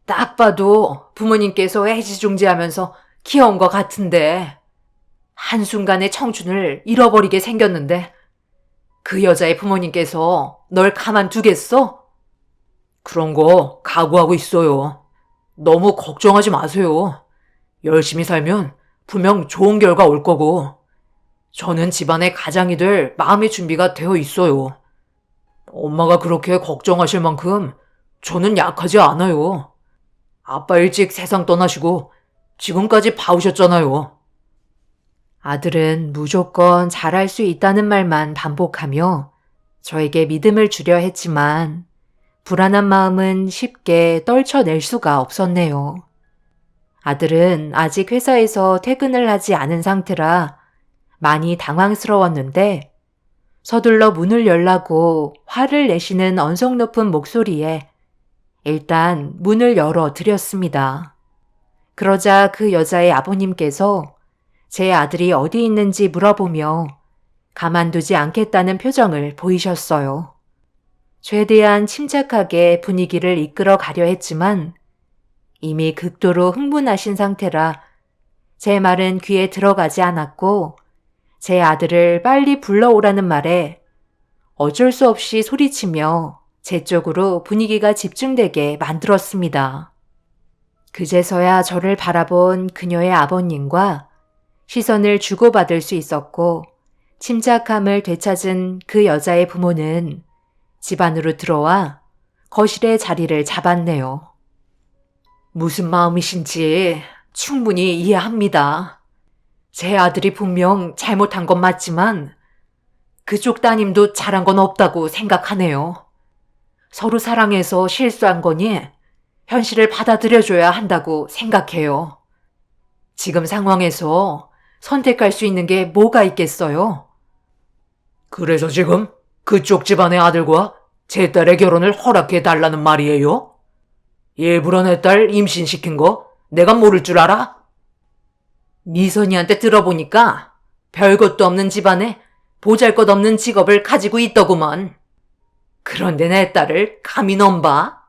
S1: 딱 봐도 부모님께서 애지중지하면서 키워온 것 같은데 한순간에 청춘을 잃어버리게 생겼는데 그 여자의 부모님께서 널 가만두겠어? 그런 거 각오하고 있어요. 너무 걱정하지 마세요. 열심히 살면 분명 좋은 결과 올 거고 저는 집안의 가장이 될 마음의 준비가 되어 있어요. 엄마가 그렇게 걱정하실 만큼 저는 약하지 않아요. 아빠 일찍 세상 떠나시고 지금까지 봐오셨잖아요.
S2: 아들은 무조건 잘할 수 있다는 말만 반복하며 저에게 믿음을 주려 했지만 불안한 마음은 쉽게 떨쳐낼 수가 없었네요. 아들은 아직 회사에서 퇴근을 하지 않은 상태라 많이 당황스러웠는데 서둘러 문을 열라고 화를 내시는 언성 높은 목소리에 일단 문을 열어 드렸습니다. 그러자 그 여자의 아버님께서 제 아들이 어디 있는지 물어보며 가만두지 않겠다는 표정을 보이셨어요. 최대한 침착하게 분위기를 이끌어 가려 했지만 이미 극도로 흥분하신 상태라 제 말은 귀에 들어가지 않았고 제 아들을 빨리 불러오라는 말에 어쩔 수 없이 소리치며 제 쪽으로 분위기가 집중되게 만들었습니다. 그제서야 저를 바라본 그녀의 아버님과 시선을 주고받을 수 있었고 침착함을 되찾은 그 여자의 부모는 집 안으로 들어와 거실에 자리를 잡았네요. 무슨 마음이신지 충분히 이해합니다. 제 아들이 분명 잘못한 건 맞지만 그쪽 따님도 잘한 건 없다고 생각하네요. 서로 사랑해서 실수한 거니 현실을 받아들여줘야 한다고 생각해요. 지금 상황에서 선택할 수 있는 게 뭐가 있겠어요?
S1: 그래서 지금 그쪽 집안의 아들과 제 딸의 결혼을 허락해 달라는 말이에요? 일부러 내 딸 임신시킨 거 내가 모를 줄 알아? 미선이한테 들어보니까 별것도 없는 집안에 보잘것없는 직업을 가지고 있더구먼. 그런데 내 딸을 감히 넘봐?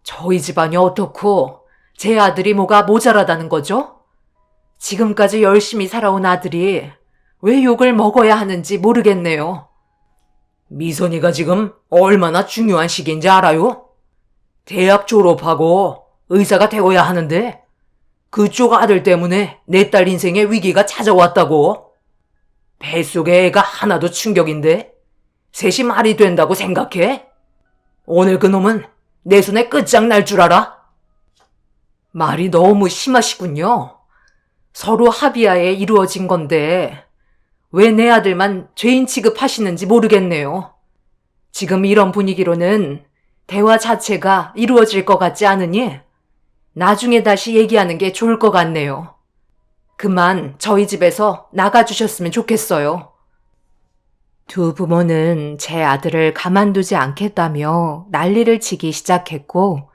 S1: 저희 집안이 어떻고 제 아들이 뭐가 모자라다는 거죠? 지금까지 열심히 살아온 아들이 왜 욕을 먹어야 하는지 모르겠네요. 미선이가 지금 얼마나 중요한 시기인지 알아요? 대학 졸업하고 의사가 되어야 하는데 그쪽 아들 때문에 내 딸 인생에 위기가 찾아왔다고. 뱃속에 애가 하나도 충격인데 셋이 말이 된다고 생각해? 오늘 그놈은 내 손에 끝장날 줄 알아? 말이 너무 심하시군요. 서로 합의하에 이루어진 건데 왜 내 아들만 죄인 취급하시는지 모르겠네요. 지금 이런 분위기로는 대화 자체가 이루어질 것 같지 않으니 나중에 다시 얘기하는 게 좋을 것 같네요. 그만 저희 집에서 나가주셨으면 좋겠어요.
S2: 두 부모는 제 아들을 가만두지 않겠다며 난리를 치기 시작했고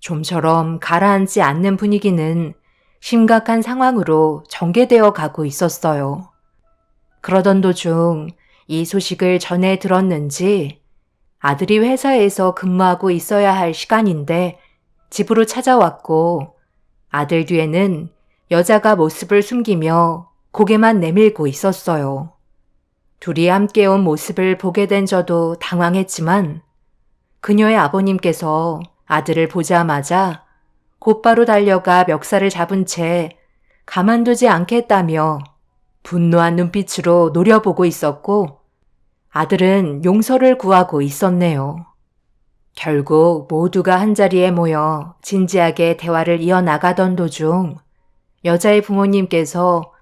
S2: 좀처럼 가라앉지 않는 분위기는 심각한 상황으로 전개되어 가고 있었어요. 그러던 도중 이 소식을 전해 들었는지 아들이 회사에서 근무하고 있어야 할 시간인데 집으로 찾아왔고 아들 뒤에는 여자가 모습을 숨기며 고개만 내밀고 있었어요. 둘이 함께 온 모습을 보게 된 저도 당황했지만 그녀의 아버님께서 아들을 보자마자 곧바로 달려가 멱살을 잡은 채 가만두지 않겠다며 분노한 눈빛으로 노려보고 있었고 아들은 용서를 구하고 있었네요. 결국 모두가 한자리에 모여 진지하게 대화를 이어나가던 도중 여자의 부모님께서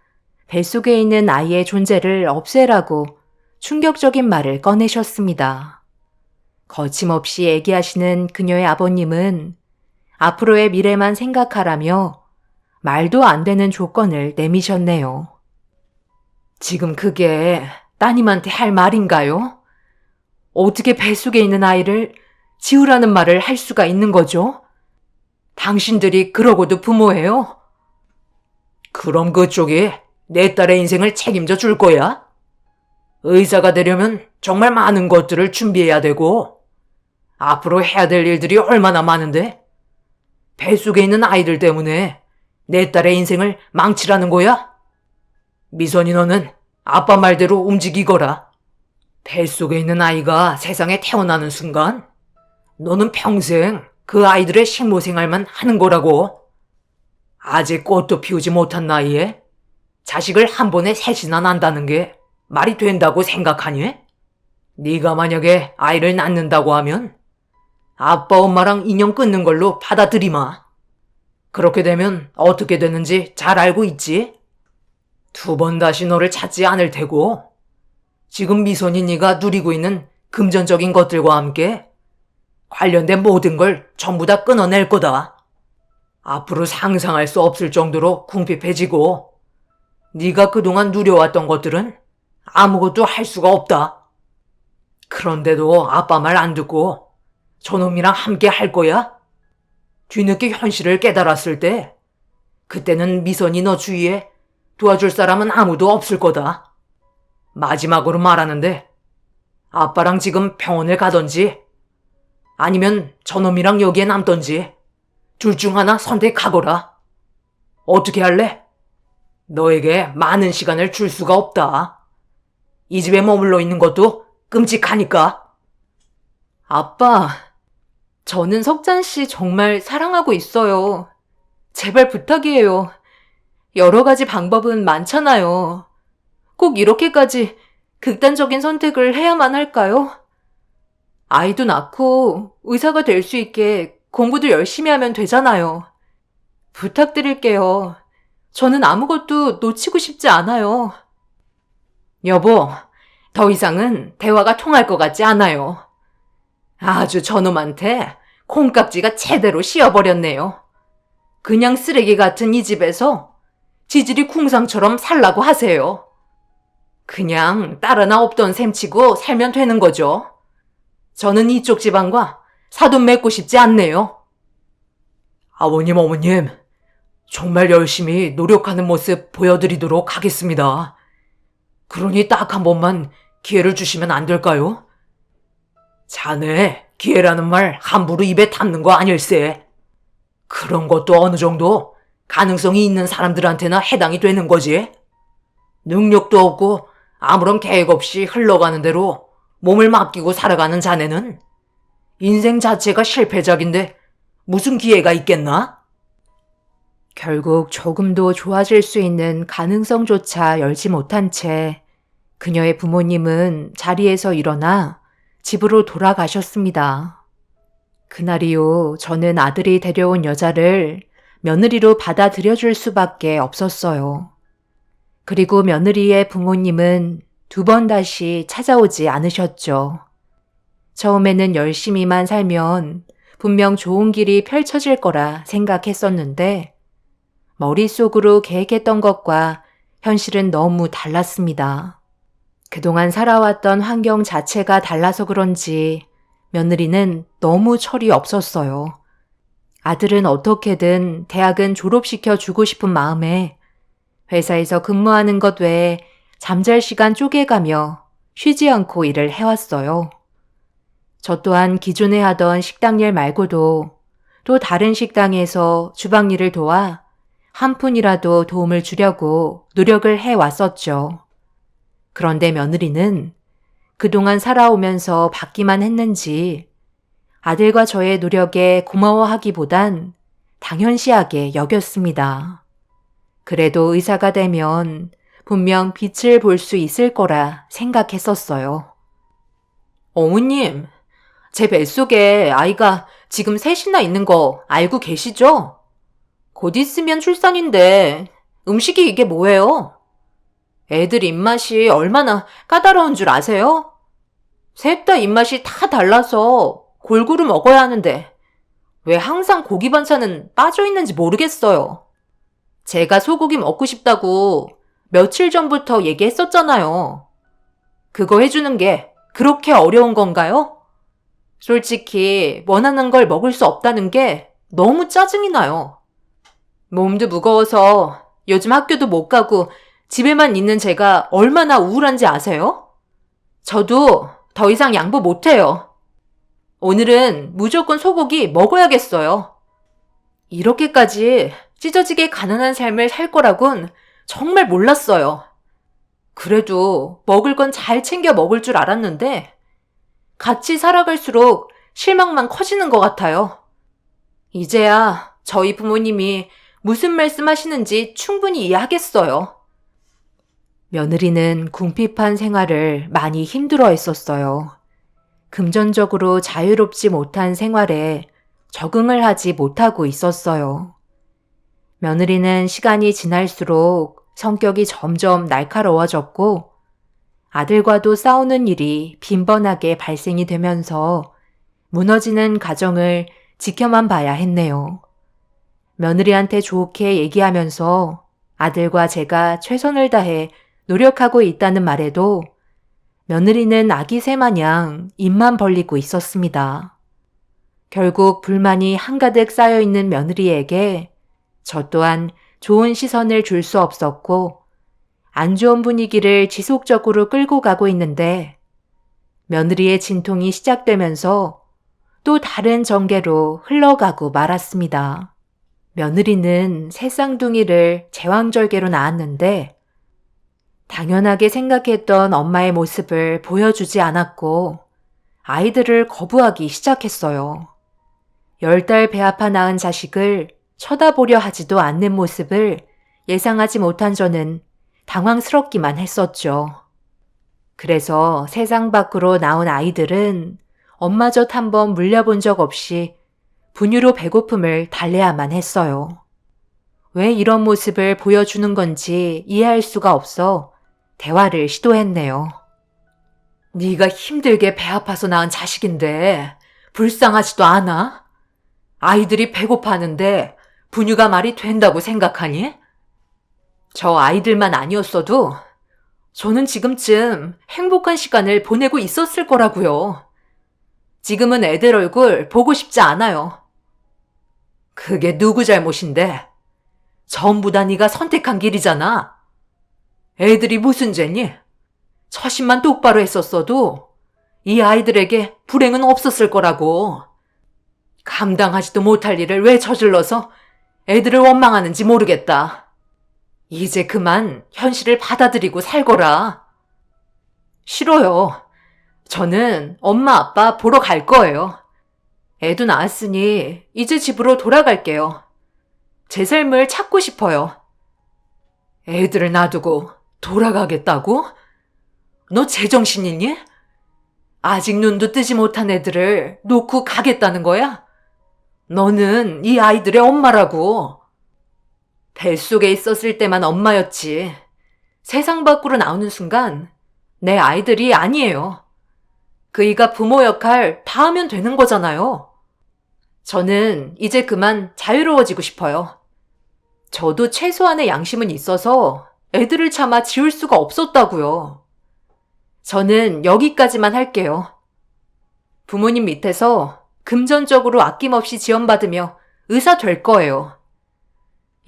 S2: 뱃속에 있는 아이의 존재를 없애라고 충격적인 말을 꺼내셨습니다. 거침없이 얘기하시는 그녀의 아버님은 앞으로의 미래만 생각하라며 말도 안 되는 조건을 내미셨네요. 지금 그게 따님한테 할 말인가요? 어떻게 뱃속에 있는 아이를 지우라는 말을 할 수가 있는 거죠? 당신들이 그러고도 부모예요? 그럼 그쪽이 내 딸의 인생을 책임져 줄 거야? 의사가 되려면 정말 많은 것들을 준비해야 되고 앞으로 해야 될 일들이 얼마나 많은데 뱃속에 있는 아이들 때문에 내 딸의 인생을 망치라는 거야? 미선이 너는 아빠 말대로 움직이거라. 뱃속에 있는 아이가 세상에 태어나는 순간 너는 평생 그 아이들의 식모 생활만 하는 거라고. 아직 꽃도 피우지 못한 나이에 자식을 한 번에 셋이나 난다는 게 말이 된다고 생각하니? 네가 만약에 아이를 낳는다고 하면 아빠 엄마랑 인연 끊는 걸로 받아들이마. 그렇게 되면 어떻게 되는지 잘 알고 있지? 2번 다시 너를 찾지 않을 테고 지금 미선이 네가 누리고 있는 금전적인 것들과 함께 관련된 모든 걸 전부 다 끊어낼 거다. 앞으로 상상할 수 없을 정도로 궁핍해지고 네가 그동안 누려왔던 것들은 아무것도 할 수가 없다. 그런데도 아빠 말 안 듣고 저놈이랑 함께 할 거야? 뒤늦게 현실을 깨달았을 때 그때는 미선이 너 주위에 도와줄 사람은 아무도 없을 거다. 마지막으로 말하는데 아빠랑 지금 병원을 가던지 아니면 저놈이랑 여기에 남던지 둘 중 하나 선택하거라. 어떻게 할래? 너에게 많은 시간을 줄 수가 없다. 이 집에 머물러 있는 것도 끔찍하니까.
S1: 아빠, 저는 석잔 씨 정말 사랑하고 있어요. 제발 부탁이에요. 여러 가지 방법은 많잖아요. 꼭 이렇게까지 극단적인 선택을 해야만 할까요? 아이도 낳고 의사가 될 수 있게 공부도 열심히 하면 되잖아요. 부탁드릴게요. 저는 아무것도 놓치고 싶지 않아요. 여보, 더 이상은 대화가 통할 것 같지 않아요. 아주 저놈한테 콩깍지가 제대로 씌어버렸네요. 그냥 쓰레기 같은 이 집에서 지질이 궁상처럼 살라고 하세요. 그냥 딸 하나 없던 셈치고 살면 되는 거죠. 저는 이쪽 집안과 사돈 맺고 싶지 않네요.
S2: 아버님, 어머님, 정말 열심히 노력하는 모습 보여드리도록 하겠습니다. 그러니 딱 한 번만 기회를 주시면 안 될까요? 자네, 기회라는 말 함부로 입에 담는 거 아닐세. 그런 것도 어느 정도 가능성이 있는 사람들한테나 해당이 되는 거지. 능력도 없고 아무런 계획 없이 흘러가는 대로 몸을 맡기고 살아가는 자네는 인생 자체가 실패작인데 무슨 기회가 있겠나? 결국 조금도 좋아질 수 있는 가능성조차 열지 못한 채 그녀의 부모님은 자리에서 일어나 집으로 돌아가셨습니다. 그날 이후 저는 아들이 데려온 여자를 며느리로 받아들여줄 수밖에 없었어요. 그리고 며느리의 부모님은 2번 다시 찾아오지 않으셨죠. 처음에는 열심히만 살면 분명 좋은 길이 펼쳐질 거라 생각했었는데 머릿속으로 계획했던 것과 현실은 너무 달랐습니다. 그동안 살아왔던 환경 자체가 달라서 그런지 며느리는 너무 철이 없었어요. 아들은 어떻게든 대학은 졸업시켜 주고 싶은 마음에 회사에서 근무하는 것 외에 잠잘 시간 쪼개가며 쉬지 않고 일을 해왔어요. 저 또한 기존에 하던 식당 일 말고도 또 다른 식당에서 주방 일을 도와 한 푼이라도 도움을 주려고 노력을 해왔었죠. 그런데 며느리는 그동안 살아오면서 받기만 했는지 아들과 저의 노력에 고마워하기보단 당연시하게 여겼습니다. 그래도 의사가 되면 분명 빛을 볼 수 있을 거라 생각했었어요. 어머님, 제 뱃속에 아이가 지금 셋이나 있는 거 알고 계시죠? 곧 있으면 출산인데 음식이 이게 뭐예요? 애들 입맛이 얼마나 까다로운 줄 아세요? 셋 다 입맛이 다 달라서 골고루 먹어야 하는데 왜 항상 고기 반찬은 빠져 있는지 모르겠어요. 제가 소고기 먹고 싶다고 며칠 전부터 얘기했었잖아요. 그거 해주는 게 그렇게 어려운 건가요? 솔직히 원하는 걸 먹을 수 없다는 게 너무 짜증이 나요. 몸도 무거워서 요즘 학교도 못 가고 집에만 있는 제가 얼마나 우울한지 아세요? 저도 더 이상 양보 못해요. 오늘은 무조건 소고기 먹어야겠어요. 이렇게까지 찢어지게 가난한 삶을 살 거라곤 정말 몰랐어요. 그래도 먹을 건 잘 챙겨 먹을 줄 알았는데 같이 살아갈수록 실망만 커지는 것 같아요. 이제야 저희 부모님이 무슨 말씀하시는지 충분히 이해하겠어요. 며느리는 궁핍한 생활을 많이 힘들어했었어요. 금전적으로 자유롭지 못한 생활에 적응을 하지 못하고 있었어요. 며느리는 시간이 지날수록 성격이 점점 날카로워졌고 아들과도 싸우는 일이 빈번하게 발생이 되면서 무너지는 가정을 지켜만 봐야 했네요. 며느리한테 좋게 얘기하면서 아들과 제가 최선을 다해 노력하고 있다는 말에도 며느리는 아기 새 마냥 입만 벌리고 있었습니다. 결국 불만이 한가득 쌓여있는 며느리에게 저 또한 좋은 시선을 줄 수 없었고 안 좋은 분위기를 지속적으로 끌고 가고 있는데 며느리의 진통이 시작되면서 또 다른 전개로 흘러가고 말았습니다. 며느리는 새 쌍둥이를 제왕절개로 낳았는데 당연하게 생각했던 엄마의 모습을 보여주지 않았고 아이들을 거부하기 시작했어요. 10달 배 아파 낳은 자식을 쳐다보려 하지도 않는 모습을 예상하지 못한 저는 당황스럽기만 했었죠. 그래서 세상 밖으로 나온 아이들은 엄마 젖 한번 물려본 적 없이 분유로 배고픔을 달래야만 했어요. 왜 이런 모습을 보여주는 건지 이해할 수가 없어 대화를 시도했네요. 네가 힘들게 배 아파서 낳은 자식인데 불쌍하지도 않아? 아이들이 배고파하는데 분유가 말이 된다고 생각하니? 저 아이들만 아니었어도 저는 지금쯤 행복한 시간을 보내고 있었을 거라고요. 지금은 애들 얼굴 보고 싶지 않아요. 그게 누구 잘못인데? 전부 다 네가 선택한 길이잖아. 애들이 무슨 죄니? 처신만 똑바로 했었어도 이 아이들에게 불행은 없었을 거라고. 감당하지도 못할 일을 왜 저질러서 애들을 원망하는지 모르겠다. 이제 그만 현실을 받아들이고 살거라. 싫어요. 저는 엄마 아빠 보러 갈 거예요. 애도 낳았으니 이제 집으로 돌아갈게요. 제 삶을 찾고 싶어요. 애들을 놔두고 돌아가겠다고? 너 제정신이니? 아직 눈도 뜨지 못한 애들을 놓고 가겠다는 거야? 너는 이 아이들의 엄마라고. 뱃속에 있었을 때만 엄마였지. 세상 밖으로 나오는 순간 내 아이들이 아니에요. 그이가 부모 역할 다 하면 되는 거잖아요. 저는 이제 그만 자유로워지고 싶어요. 저도 최소한의 양심은 있어서 애들을 참아 지울 수가 없었다고요. 저는 여기까지만 할게요. 부모님 밑에서 금전적으로 아낌없이 지원받으며 의사 될 거예요.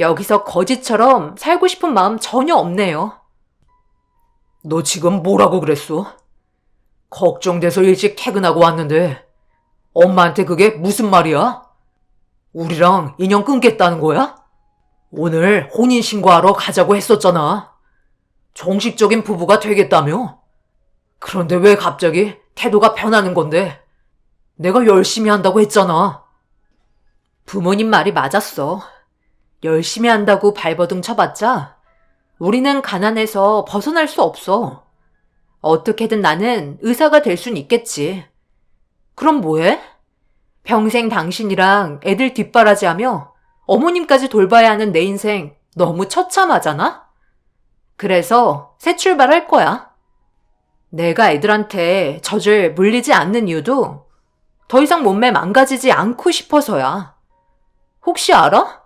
S2: 여기서 거지처럼 살고 싶은 마음 전혀 없네요. 너 지금 뭐라고 그랬어? 걱정돼서 일찍 퇴근하고 왔는데 엄마한테 그게 무슨 말이야? 우리랑 인연 끊겠다는 거야? 오늘 혼인신고하러 가자고 했었잖아. 정식적인 부부가 되겠다며? 그런데 왜 갑자기 태도가 변하는 건데? 내가 열심히 한다고 했잖아.
S1: 부모님 말이 맞았어. 열심히 한다고 발버둥 쳐봤자 우리는 가난해서 벗어날 수 없어. 어떻게든 나는 의사가 될 순 있겠지. 그럼 뭐해? 평생 당신이랑 애들 뒷바라지하며 어머님까지 돌봐야 하는 내 인생 너무 처참하잖아? 그래서 새 출발할 거야. 내가 애들한테 젖을 물리지 않는 이유도 더 이상 몸매 망가지지 않고 싶어서야. 혹시 알아?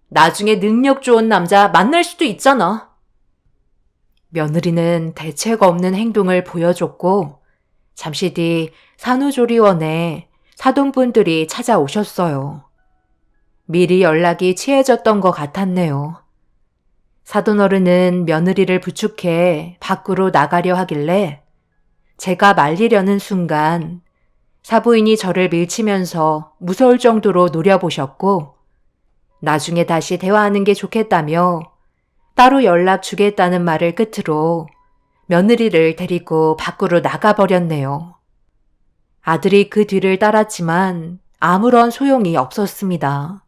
S1: 나중에 능력 좋은 남자 만날 수도 있잖아. 며느리는 대책 없는 행동을 보여줬고 잠시 뒤 산후조리원에 사돈분들이 찾아오셨어요. 미리 연락이 취해졌던 것 같았네요. 사돈어른은 며느리를 부축해 밖으로 나가려 하길래 제가 말리려는 순간 사부인이 저를 밀치면서 무서울 정도로 노려보셨고 나중에 다시 대화하는 게 좋겠다며 따로 연락 주겠다는 말을 끝으로 며느리를 데리고 밖으로 나가버렸네요. 아들이 그 뒤를 따랐지만 아무런 소용이 없었습니다.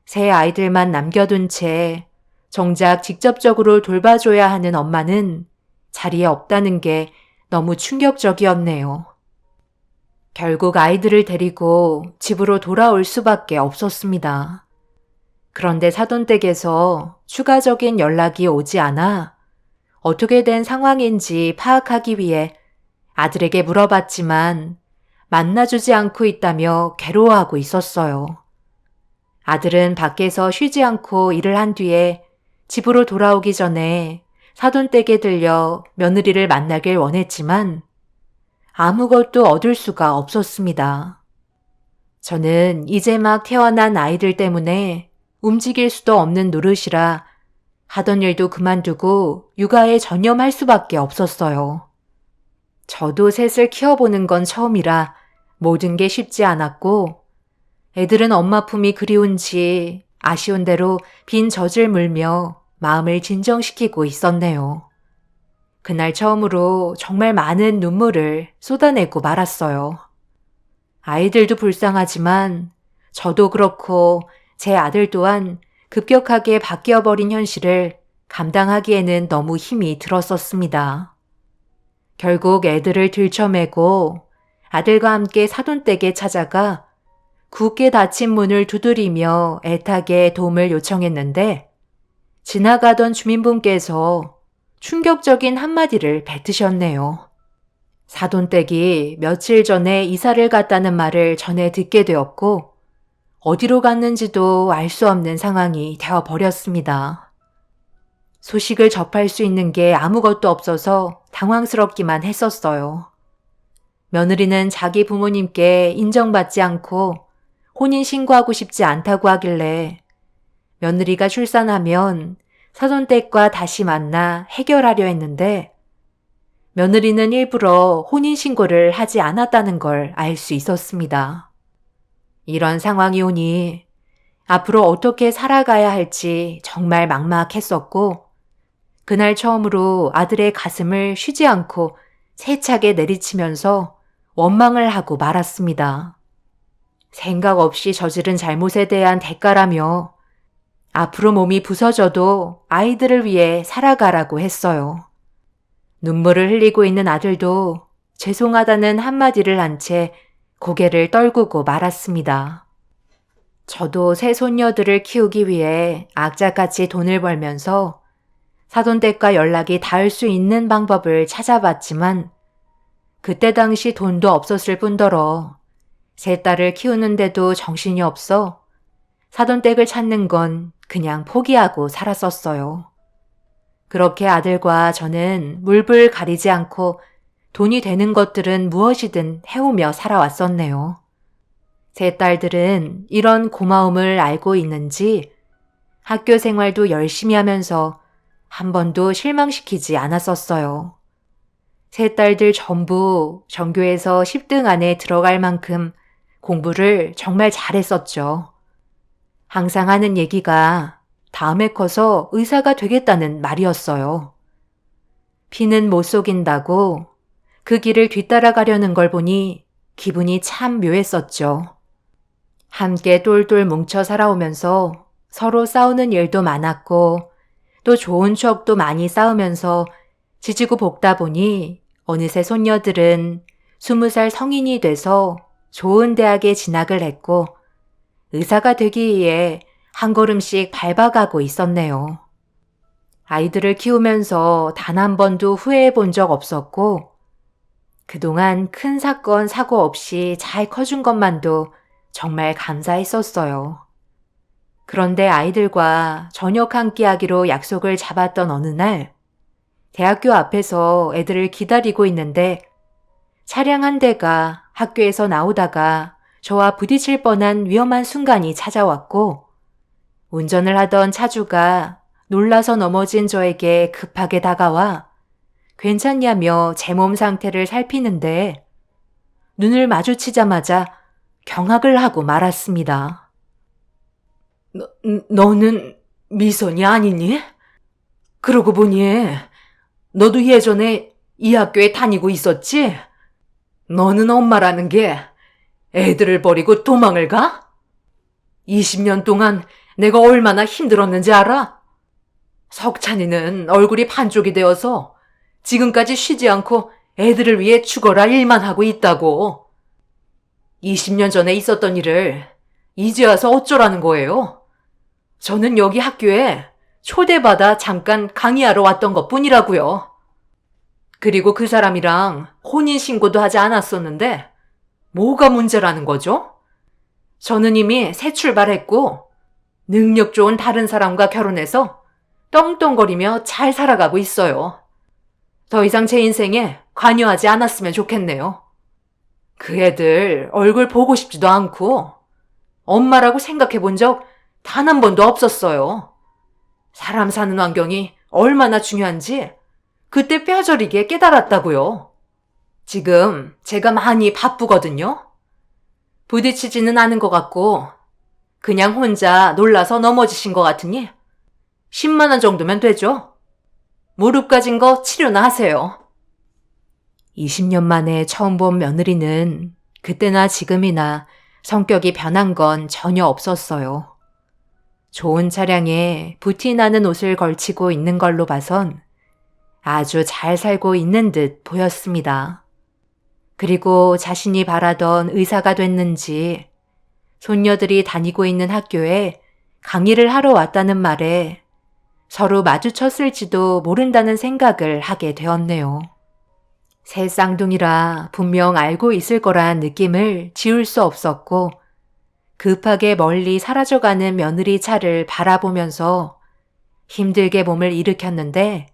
S1: 새 아이들만 남겨둔 채 정작 직접적으로 돌봐줘야 하는 엄마는 자리에 없다는 게 너무 충격적이었네요. 결국 아이들을 데리고 집으로 돌아올 수밖에 없었습니다. 그런데 사돈댁에서 추가적인 연락이 오지 않아 어떻게 된 상황인지 파악하기 위해 아들에게 물어봤지만 만나주지 않고 있다며 괴로워하고 있었어요. 아들은 밖에서 쉬지 않고 일을 한 뒤에 집으로 돌아오기 전에 사돈댁에 들려 며느리를 만나길 원했지만 아무것도 얻을 수가 없었습니다. 저는 이제 막 태어난 아이들 때문에 움직일 수도 없는 노릇이라 하던 일도 그만두고 육아에 전념할 수밖에 없었어요. 저도 셋을 키워보는 건 처음이라 모든 게 쉽지 않았고 애들은 엄마 품이 그리운지 아쉬운 대로 빈 젖을 물며 마음을 진정시키고 있었네요. 그날 처음으로 정말 많은 눈물을 쏟아내고 말았어요. 아이들도 불쌍하지만 저도 그렇고 제 아들 또한 급격하게 바뀌어버린 현실을 감당하기에는 너무 힘이 들었었습니다. 결국 애들을 들쳐매고 아들과 함께 사돈댁에 찾아가 굳게 닫힌 문을 두드리며 애타게 도움을 요청했는데 지나가던 주민분께서 충격적인 한마디를 뱉으셨네요. 사돈댁이 며칠 전에 이사를 갔다는 말을 전해 듣게 되었고 어디로 갔는지도 알 수 없는 상황이 되어버렸습니다. 소식을 접할 수 있는 게 아무것도 없어서 당황스럽기만 했었어요. 며느리는 자기 부모님께 인정받지 않고 혼인신고하고 싶지 않다고 하길래 며느리가 출산하면 사돈댁과 다시 만나 해결하려 했는데 며느리는 일부러 혼인신고를 하지 않았다는 걸 알 수 있었습니다. 이런 상황이 오니 앞으로 어떻게 살아가야 할지 정말 막막했었고 그날 처음으로 아들의 가슴을 쉬지 않고 세차게 내리치면서 원망을 하고 말았습니다. 생각 없이 저지른 잘못에 대한 대가라며 앞으로 몸이 부서져도 아이들을 위해 살아가라고 했어요. 눈물을 흘리고 있는 아들도 죄송하다는 한마디를 한 채 고개를 떨구고 말았습니다. 저도 새 손녀들을 키우기 위해 악착같이 돈을 벌면서 사돈댁과 연락이 닿을 수 있는 방법을 찾아봤지만 그때 당시 돈도 없었을 뿐더러 세 딸을 키우는데도 정신이 없어 사돈댁을 찾는 건 그냥 포기하고 살았었어요. 그렇게 아들과 저는 물불 가리지 않고 돈이 되는 것들은 무엇이든 해오며 살아왔었네요. 세 딸들은 이런 고마움을 알고 있는지 학교 생활도 열심히 하면서 한 번도 실망시키지 않았었어요. 세 딸들 전부 전교에서 10등 안에 들어갈 만큼 공부를 정말 잘했었죠. 항상 하는 얘기가 다음에 커서 의사가 되겠다는 말이었어요. 피는 못 속인다고 그 길을 뒤따라가려는 걸 보니 기분이 참 묘했었죠.
S2: 함께 똘똘 뭉쳐 살아오면서 서로 싸우는 일도 많았고 또 좋은 추억도 많이 쌓으면서 지지고 볶다 보니 어느새 손녀들은 20살 성인이 돼서 좋은 대학에 진학을 했고 의사가 되기 위해 한 걸음씩 밟아가고 있었네요. 아이들을 키우면서 단 한 번도 후회해 본 적 없었고 그동안 큰 사건, 사고 없이 잘 커준 것만도 정말 감사했었어요. 그런데 아이들과 저녁 한 끼 하기로 약속을 잡았던 어느 날 대학교 앞에서 애들을 기다리고 있는데 차량 한 대가 학교에서 나오다가 저와 부딪힐 뻔한 위험한 순간이 찾아왔고 운전을 하던 차주가 놀라서 넘어진 저에게 급하게 다가와 괜찮냐며 제 몸 상태를 살피는데 눈을 마주치자마자 경악을 하고 말았습니다. 너는 미선이 아니니? 그러고 보니 너도 예전에 이 학교에 다니고 있었지? 너는 엄마라는 게 애들을 버리고 도망을 가? 20년 동안 내가 얼마나 힘들었는지 알아? 석찬이는 얼굴이 반쪽이 되어서 지금까지 쉬지 않고 애들을 위해 죽어라 일만 하고 있다고. 20년 전에 있었던 일을 이제 와서 어쩌라는 거예요? 저는 여기 학교에 초대받아 잠깐 강의하러 왔던 것 뿐이라고요. 그리고 그 사람이랑 혼인신고도 하지 않았었는데 뭐가 문제라는 거죠? 저는 이미 새 출발했고 능력 좋은 다른 사람과 결혼해서 떵떵거리며 잘 살아가고 있어요. 더 이상 제 인생에 관여하지 않았으면 좋겠네요. 그 애들 얼굴 보고 싶지도 않고 엄마라고 생각해 본 적 단 한 번도 없었어요. 사람 사는 환경이 얼마나 중요한지 그때 뼈저리게 깨달았다고요. 지금 제가 많이 바쁘거든요. 부딪히지는 않은 것 같고 그냥 혼자 놀라서 넘어지신 것 같으니 10만 원 정도면 되죠. 무릎 까진 거 치료나 하세요. 20년 만에 처음 본 며느리는 그때나 지금이나 성격이 변한 건 전혀 없었어요. 좋은 차량에 부티 나는 옷을 걸치고 있는 걸로 봐선 아주 잘 살고 있는 듯 보였습니다. 그리고 자신이 바라던 의사가 됐는지 손녀들이 다니고 있는 학교에 강의를 하러 왔다는 말에 서로 마주쳤을지도 모른다는 생각을 하게 되었네요. 새 쌍둥이라 분명 알고 있을 거란 느낌을 지울 수 없었고 급하게 멀리 사라져가는 며느리 차를 바라보면서 힘들게 몸을 일으켰는데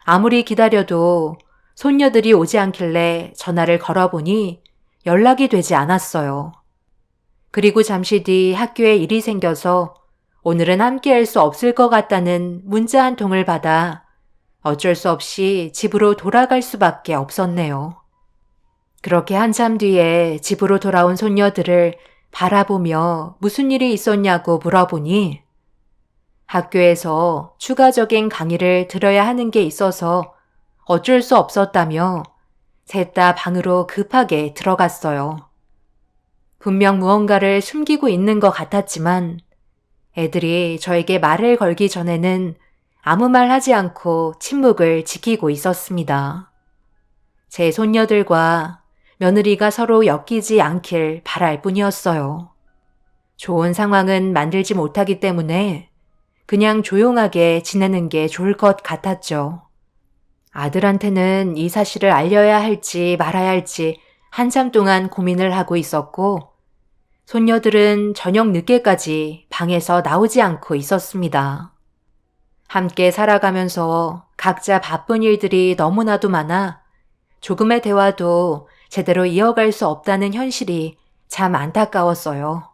S2: 아무리 기다려도 손녀들이 오지 않길래 전화를 걸어보니 연락이 되지 않았어요. 그리고 잠시 뒤 학교에 일이 생겨서 오늘은 함께할 수 없을 것 같다는 문자 한 통을 받아 어쩔 수 없이 집으로 돌아갈 수밖에 없었네요. 그렇게 한참 뒤에 집으로 돌아온 손녀들을 바라보며 무슨 일이 있었냐고 물어보니 학교에서 추가적인 강의를 들어야 하는 게 있어서 어쩔 수 없었다며 셋 다 방으로 급하게 들어갔어요. 분명 무언가를 숨기고 있는 것 같았지만 애들이 저에게 말을 걸기 전에는 아무 말 하지 않고 침묵을 지키고 있었습니다. 제 손녀들과 며느리가 서로 엮이지 않길 바랄 뿐이었어요. 좋은 상황은 만들지 못하기 때문에 그냥 조용하게 지내는 게 좋을 것 같았죠. 아들한테는 이 사실을 알려야 할지 말아야 할지 한참 동안 고민을 하고 있었고 손녀들은 저녁 늦게까지 방에서 나오지 않고 있었습니다. 함께 살아가면서 각자 바쁜 일들이 너무나도 많아 조금의 대화도 제대로 이어갈 수 없다는 현실이 참 안타까웠어요.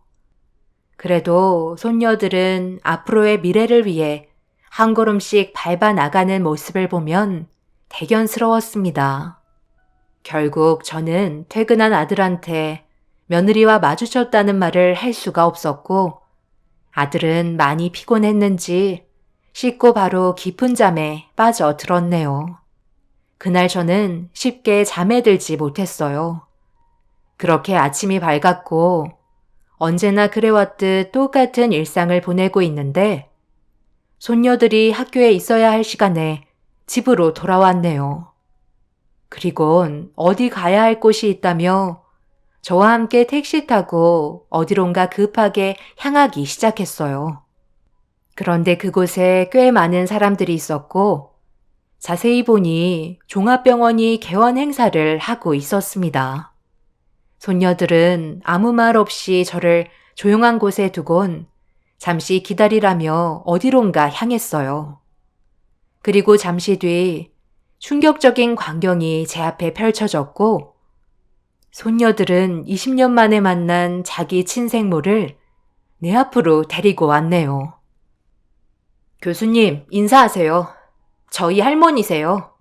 S2: 그래도 손녀들은 앞으로의 미래를 위해 한 걸음씩 밟아 나가는 모습을 보면 대견스러웠습니다. 결국 저는 퇴근한 아들한테 며느리와 마주쳤다는 말을 할 수가 없었고 아들은 많이 피곤했는지 씻고 바로 깊은 잠에 빠져들었네요. 그날 저는 쉽게 잠에 들지 못했어요. 그렇게 아침이 밝았고 언제나 그래왔듯 똑같은 일상을 보내고 있는데 손녀들이 학교에 있어야 할 시간에 집으로 돌아왔네요. 그리곤 어디 가야 할 곳이 있다며 저와 함께 택시 타고 어디론가 급하게 향하기 시작했어요. 그런데 그곳에 꽤 많은 사람들이 있었고 자세히 보니 종합병원이 개원 행사를 하고 있었습니다. 손녀들은 아무 말 없이 저를 조용한 곳에 두곤 잠시 기다리라며 어디론가 향했어요. 그리고 잠시 뒤 충격적인 광경이 제 앞에 펼쳐졌고 손녀들은 20년 만에 만난 자기 친생모를 내 앞으로 데리고 왔네요. 교수님, 인사하세요. 저희 할머니세요.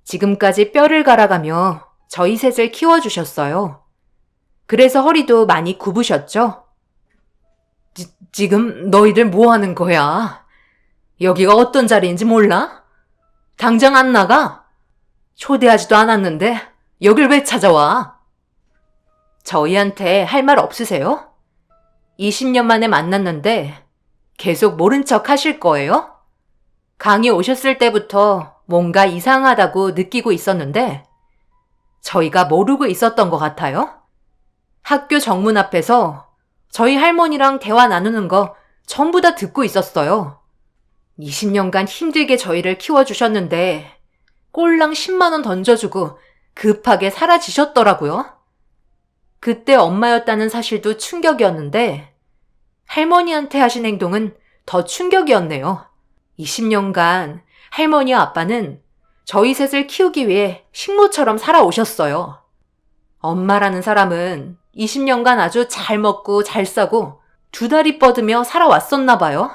S2: 지금까지 뼈를 갈아가며 저희 셋을 키워주셨어요. 그래서 허리도 많이 굽으셨죠? 지금 너희들 뭐 하는 거야? 여기가 어떤 자리인지 몰라? 당장 안 나가? 초대하지도 않았는데 여길 왜 찾아와? 저희한테 할 말 없으세요? 20년 만에 만났는데 계속 모른 척 하실 거예요? 강의 오셨을 때부터 뭔가 이상하다고 느끼고 있었는데 저희가 모르고 있었던 것 같아요? 학교 정문 앞에서 저희 할머니랑 대화 나누는 거 전부 다 듣고 있었어요. 20년간 힘들게 저희를 키워주셨는데 꼴랑 10만 원 던져주고 급하게 사라지셨더라고요. 그때 엄마였다는 사실도 충격이었는데 할머니한테 하신 행동은 더 충격이었네요. 20년간 할머니와 아빠는 저희 셋을 키우기 위해 식모처럼 살아오셨어요. 엄마라는 사람은 20년간 아주 잘 먹고 잘 싸고 두 다리 뻗으며 살아왔었나 봐요.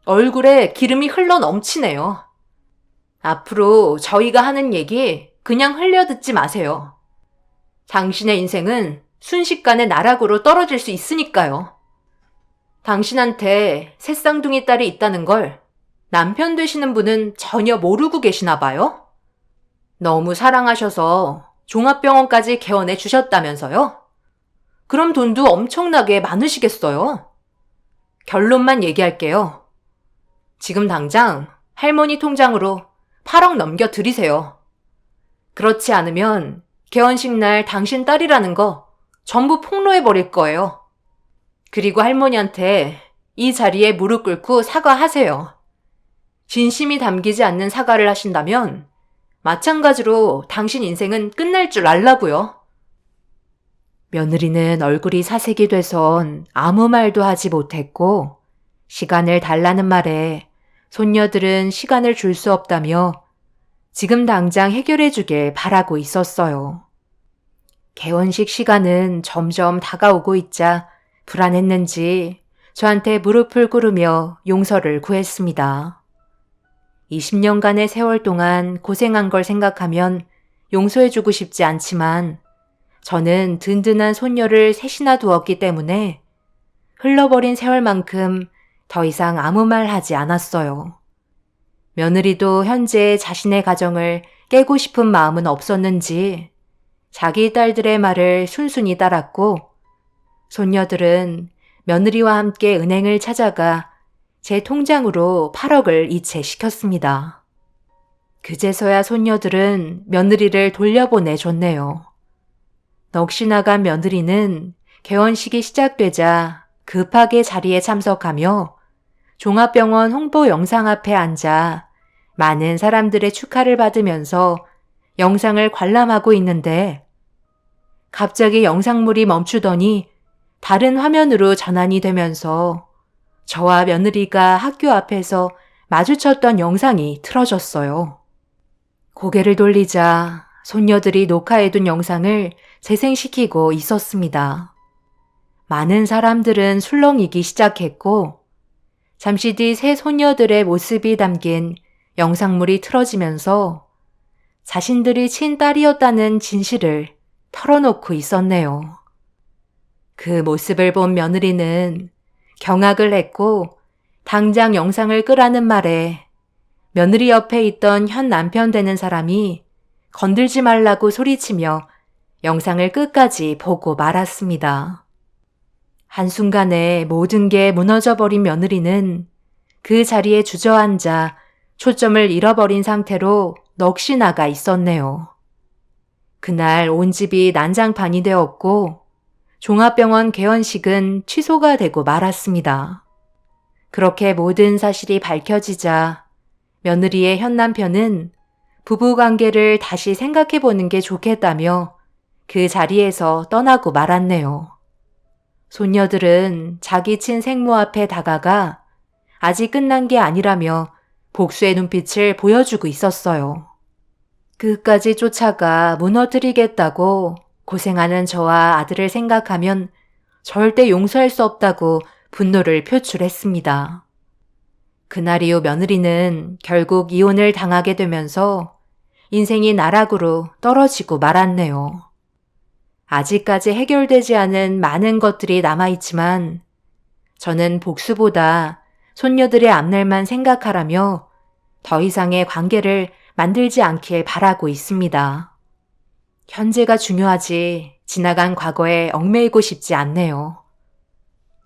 S2: 얼굴에 기름이 흘러 넘치네요. 앞으로 저희가 하는 얘기 그냥 흘려듣지 마세요. 당신의 인생은 순식간에 나락으로 떨어질 수 있으니까요. 당신한테 새 쌍둥이 딸이 있다는 걸 남편 되시는 분은 전혀 모르고 계시나 봐요? 너무 사랑하셔서 종합병원까지 개원해 주셨다면서요? 그럼 돈도 엄청나게 많으시겠어요? 결론만 얘기할게요. 지금 당장 할머니 통장으로 8억 넘겨 드리세요. 그렇지 않으면 개원식 날 당신 딸이라는 거 전부 폭로해 버릴 거예요. 그리고 할머니한테 이 자리에 무릎 꿇고 사과하세요. 진심이 담기지 않는 사과를 하신다면 마찬가지로 당신 인생은 끝날 줄 알라고요. 며느리는 얼굴이 사색이 돼선 아무 말도 하지 못했고 시간을 달라는 말에 손녀들은 시간을 줄 수 없다며 지금 당장 해결해 주길 바라고 있었어요. 개원식 시간은 점점 다가오고 있자 불안했는지 저한테 무릎을 꿇으며 용서를 구했습니다. 20년간의 세월 동안 고생한 걸 생각하면 용서해주고 싶지 않지만 저는 든든한 손녀를 셋이나 두었기 때문에 흘러버린 세월만큼 더 이상 아무 말 하지 않았어요. 며느리도 현재 자신의 가정을 깨고 싶은 마음은 없었는지 자기 딸들의 말을 순순히 따랐고 손녀들은 며느리와 함께 은행을 찾아가 제 통장으로 8억을 이체시켰습니다. 그제서야 손녀들은 며느리를 돌려보내줬네요. 넋이 나간 며느리는 개원식이 시작되자 급하게 자리에 참석하며 종합병원 홍보 영상 앞에 앉아 많은 사람들의 축하를 받으면서 영상을 관람하고 있는데 갑자기 영상물이 멈추더니 다른 화면으로 전환이 되면서 저와 며느리가 학교 앞에서 마주쳤던 영상이 틀어졌어요. 고개를 돌리자 손녀들이 녹화해둔 영상을 재생시키고 있었습니다. 많은 사람들은 술렁이기 시작했고 잠시 뒤 세 손녀들의 모습이 담긴 영상물이 틀어지면서 자신들이 친딸이었다는 진실을 털어놓고 있었네요. 그 모습을 본 며느리는 경악을 했고 당장 영상을 끄라는 말에 며느리 옆에 있던 현 남편 되는 사람이 건들지 말라고 소리치며 영상을 끝까지 보고 말았습니다. 한순간에 모든 게 무너져버린 며느리는 그 자리에 주저앉아 초점을 잃어버린 상태로 넋이 나가 있었네요. 그날 온 집이 난장판이 되었고 종합병원 개원식은 취소가 되고 말았습니다. 그렇게 모든 사실이 밝혀지자 며느리의 현 남편은 부부관계를 다시 생각해보는 게 좋겠다며 그 자리에서 떠나고 말았네요. 손녀들은 자기 친생모 앞에 다가가 아직 끝난 게 아니라며 복수의 눈빛을 보여주고 있었어요. 끝까지 쫓아가 무너뜨리겠다고 고생하는 저와 아들을 생각하면 절대 용서할 수 없다고 분노를 표출했습니다. 그날 이후 며느리는 결국 이혼을 당하게 되면서 인생이 나락으로 떨어지고 말았네요. 아직까지 해결되지 않은 많은 것들이 남아있지만 저는 복수보다 손녀들의 앞날만 생각하라며 더 이상의 관계를 만들지 않길 바라고 있습니다. 현재가 중요하지 지나간 과거에 얽매이고 싶지 않네요.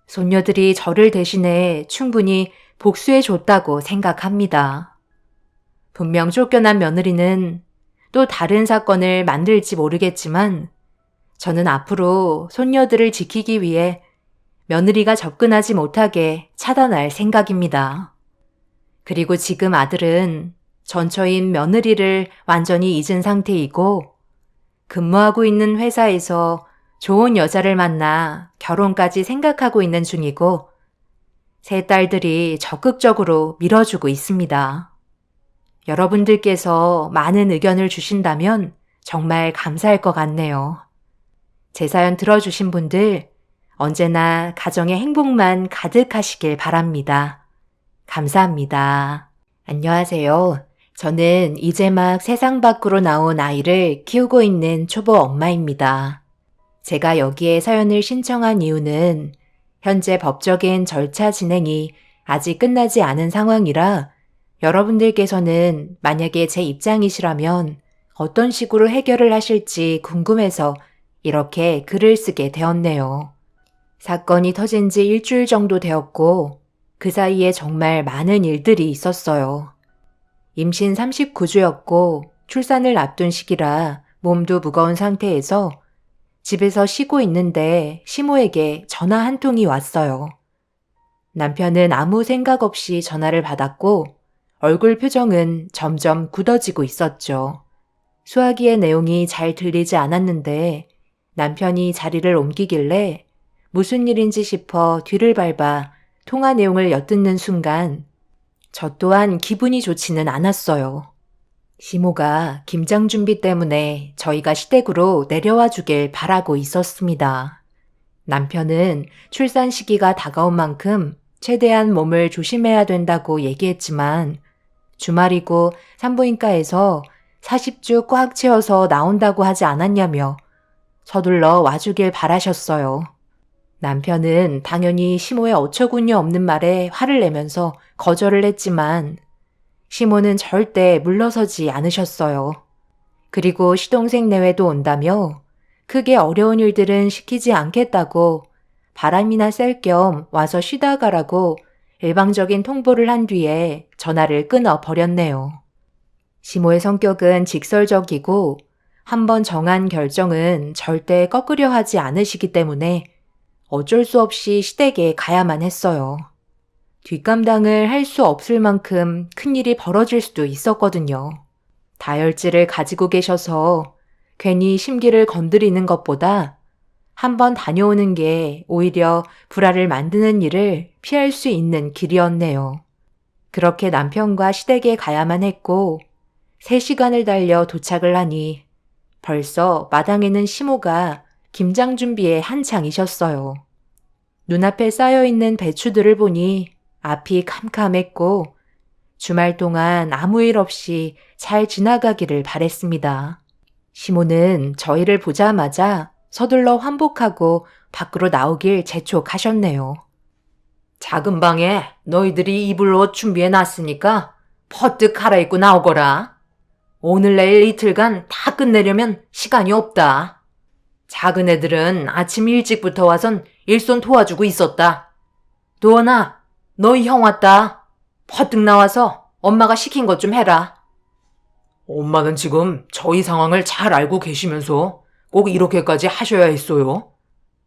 S2: 손녀들이 저를 대신해 충분히 복수해줬다고 생각합니다. 분명 쫓겨난 며느리는 또 다른 사건을 만들지 모르겠지만 저는 앞으로 손녀들을 지키기 위해 며느리가 접근하지 못하게 차단할 생각입니다. 그리고 지금 아들은 전처인 며느리를 완전히 잊은 상태이고 근무하고 있는 회사에서 좋은 여자를 만나 결혼까지 생각하고 있는 중이고 세 딸들이 적극적으로 밀어주고 있습니다. 여러분들께서 많은 의견을 주신다면 정말 감사할 것 같네요. 제 사연 들어주신 분들 언제나 가정의 행복만 가득하시길 바랍니다. 감사합니다. 안녕하세요. 저는 이제 막 세상 밖으로 나온 아이를 키우고 있는 초보 엄마입니다. 제가 여기에 사연을 신청한 이유는 현재 법적인 절차 진행이 아직 끝나지 않은 상황이라 여러분들께서는 만약에 제 입장이시라면 어떤 식으로 해결을 하실지 궁금해서 이렇게 글을 쓰게 되었네요. 사건이 터진 지 일주일 정도 되었고 그 사이에 정말 많은 일들이 있었어요. 임신 39주였고 출산을 앞둔 시기라 몸도 무거운 상태에서 집에서 쉬고 있는데 시모에게 전화 한 통이 왔어요. 남편은 아무 생각 없이 전화를 받았고 얼굴 표정은 점점 굳어지고 있었죠. 수화기의 내용이 잘 들리지 않았는데 남편이 자리를 옮기길래 무슨 일인지 싶어 뒤를 밟아 통화 내용을 엿듣는 순간 저 또한 기분이 좋지는 않았어요. 시모가 김장 준비 때문에 저희가 시댁으로 내려와 주길 바라고 있었습니다. 남편은 출산 시기가 다가온 만큼 최대한 몸을 조심해야 된다고 얘기했지만 주말이고 산부인과에서 40주 꽉 채워서 나온다고 하지 않았냐며 서둘러 와주길 바라셨어요. 남편은 당연히 시모의 어처구니 없는 말에 화를 내면서 거절을 했지만 시모는 절대 물러서지 않으셨어요. 그리고 시동생 내외도 온다며 크게 어려운 일들은 시키지 않겠다고 바람이나 쐴 겸 와서 쉬다 가라고 일방적인 통보를 한 뒤에 전화를 끊어 버렸네요. 시모의 성격은 직설적이고 한번 정한 결정은 절대 꺾으려 하지 않으시기 때문에 어쩔 수 없이 시댁에 가야만 했어요. 뒷감당을 할 수 없을 만큼 큰일이 벌어질 수도 있었거든요. 다혈질을 가지고 계셔서 괜히 심기를 건드리는 것보다 한번 다녀오는 게 오히려 불화를 만드는 일을 피할 수 있는 길이었네요. 그렇게 남편과 시댁에 가야만 했고 3시간을 달려 도착을 하니 벌써 마당에는 시모가 김장 준비에 한창이셨어요. 눈앞에 쌓여있는 배추들을 보니 앞이 캄캄했고 주말 동안 아무 일 없이 잘 지나가기를 바랬습니다. 시모는 저희를 보자마자 서둘러 환복하고 밖으로 나오길 재촉하셨네요. 작은 방에 너희들이 입을 옷 준비해 놨으니까 퍼뜩 갈아입고 나오거라. 오늘 내일 이틀간 다 끝내려면 시간이 없다. 작은 애들은 아침 일찍부터 와선
S1: 일손 도와주고 있었다. 도원아, 너희 형 왔다. 퍼뜩 나와서 엄마가 시킨 것 좀 해라. 엄마는 지금 저희 상황을 잘 알고 계시면서 꼭 이렇게까지 하셔야 했어요.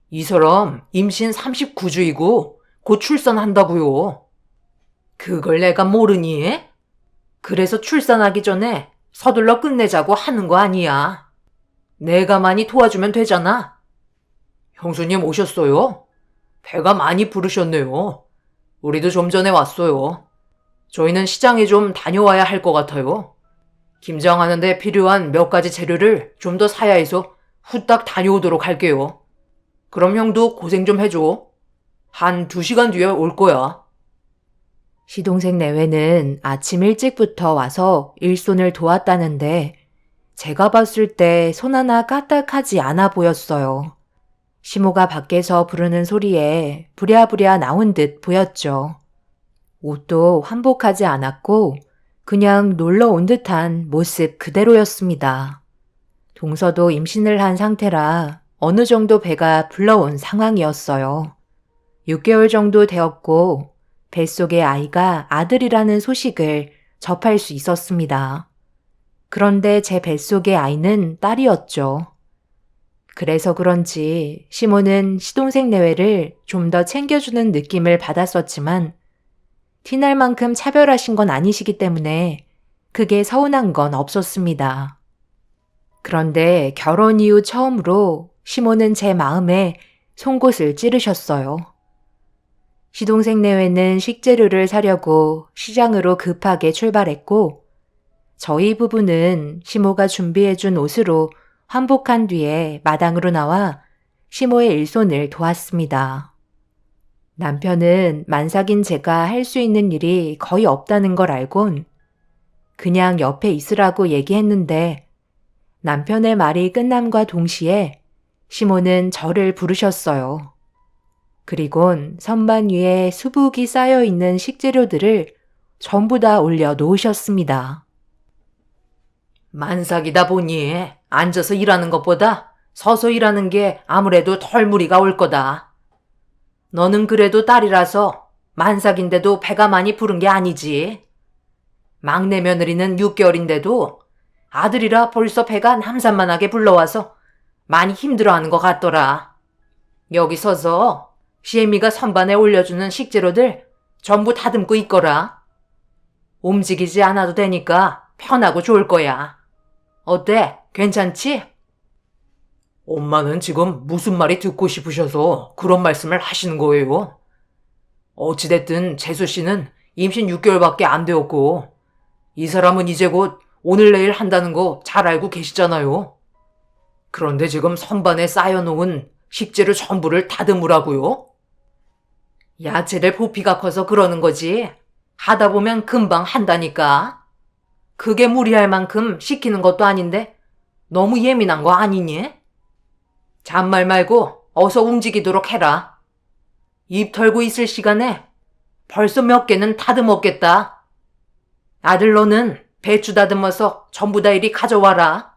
S1: 이 사람 임신 39주이고 곧 출산한다고요. 그걸 내가 모르니? 그래서 출산하기 전에 서둘러 끝내자고 하는 거 아니야. 내가 많이 도와주면 되잖아. 형수님 오셨어요? 배가 많이 부르셨네요. 우리도 좀 전에 왔어요. 저희는 시장에 좀 다녀와야 할 것 같아요. 김장하는데 필요한 몇 가지 재료를 좀 더 사야 해서 후딱 다녀오도록 할게요. 그럼 형도 고생 좀 해줘. 한 2시간 뒤에 올 거야.
S2: 시동생 내외는 아침 일찍부터 와서 일손을 도왔다는데 제가 봤을 때 손 하나 까딱하지 않아 보였어요. 시모가 밖에서 부르는 소리에 부랴부랴 나온 듯 보였죠. 옷도 환복하지 않았고 그냥 놀러 온 듯한 모습 그대로였습니다. 동서도 임신을 한 상태라 어느 정도 배가 불러온 상황이었어요. 6개월 정도 되었고 뱃속의 아이가 아들이라는 소식을 접할 수 있었습니다. 그런데 제 뱃속의 아이는 딸이었죠. 그래서 그런지 시모는 시동생 내외를 좀 더 챙겨주는 느낌을 받았었지만 티날 만큼 차별하신 건 아니시기 때문에 그게 서운한 건 없었습니다. 그런데 결혼 이후 처음으로 시모는 제 마음에 송곳을 찌르셨어요. 시동생 내외는 식재료를 사려고 시장으로 급하게 출발했고 저희 부부는 시모가 준비해준 옷으로 환복한 뒤에 마당으로 나와 시모의 일손을 도왔습니다. 남편은 만삭인 제가 할 수 있는 일이 거의 없다는 걸 알곤 그냥 옆에 있으라고 얘기했는데 남편의 말이 끝남과 동시에 시모는 저를 부르셨어요. 그리곤 선반 위에 수북이 쌓여있는 식재료들을 전부 다 올려 놓으셨습니다.
S1: 만삭이다 보니 앉아서 일하는 것보다 서서 일하는 게 아무래도 덜 무리가 올 거다. 너는 그래도 딸이라서 만삭인데도 배가 많이 부른 게 아니지. 막내 며느리는 6개월인데도 아들이라 벌써 배가 남산만하게 불러와서 많이 힘들어하는 것 같더라. 여기 서서 시애미가 선반에 올려주는 식재료들 전부 다듬고 있거라. 움직이지 않아도 되니까 편하고 좋을 거야. 어때? 괜찮지? 엄마는 지금 무슨 말이 듣고 싶으셔서 그런 말씀을 하시는 거예요? 어찌됐든 재수 씨는 임신 6개월밖에 안 되었고 이 사람은 이제 곧 오늘 내일 한다는 거 잘 알고 계시잖아요. 그런데 지금 선반에 쌓여놓은 식재료 전부를 다듬으라고요? 야채들 부피가 커서 그러는 거지. 하다 보면 금방 한다니까. 그게 무리할 만큼 시키는 것도 아닌데 너무 예민한 거 아니니? 잔말 말고 어서 움직이도록 해라. 입 털고 있을 시간에 벌써 몇 개는 다듬었겠다. 아들 너는 배추 다듬어서 전부 다 이리 가져와라.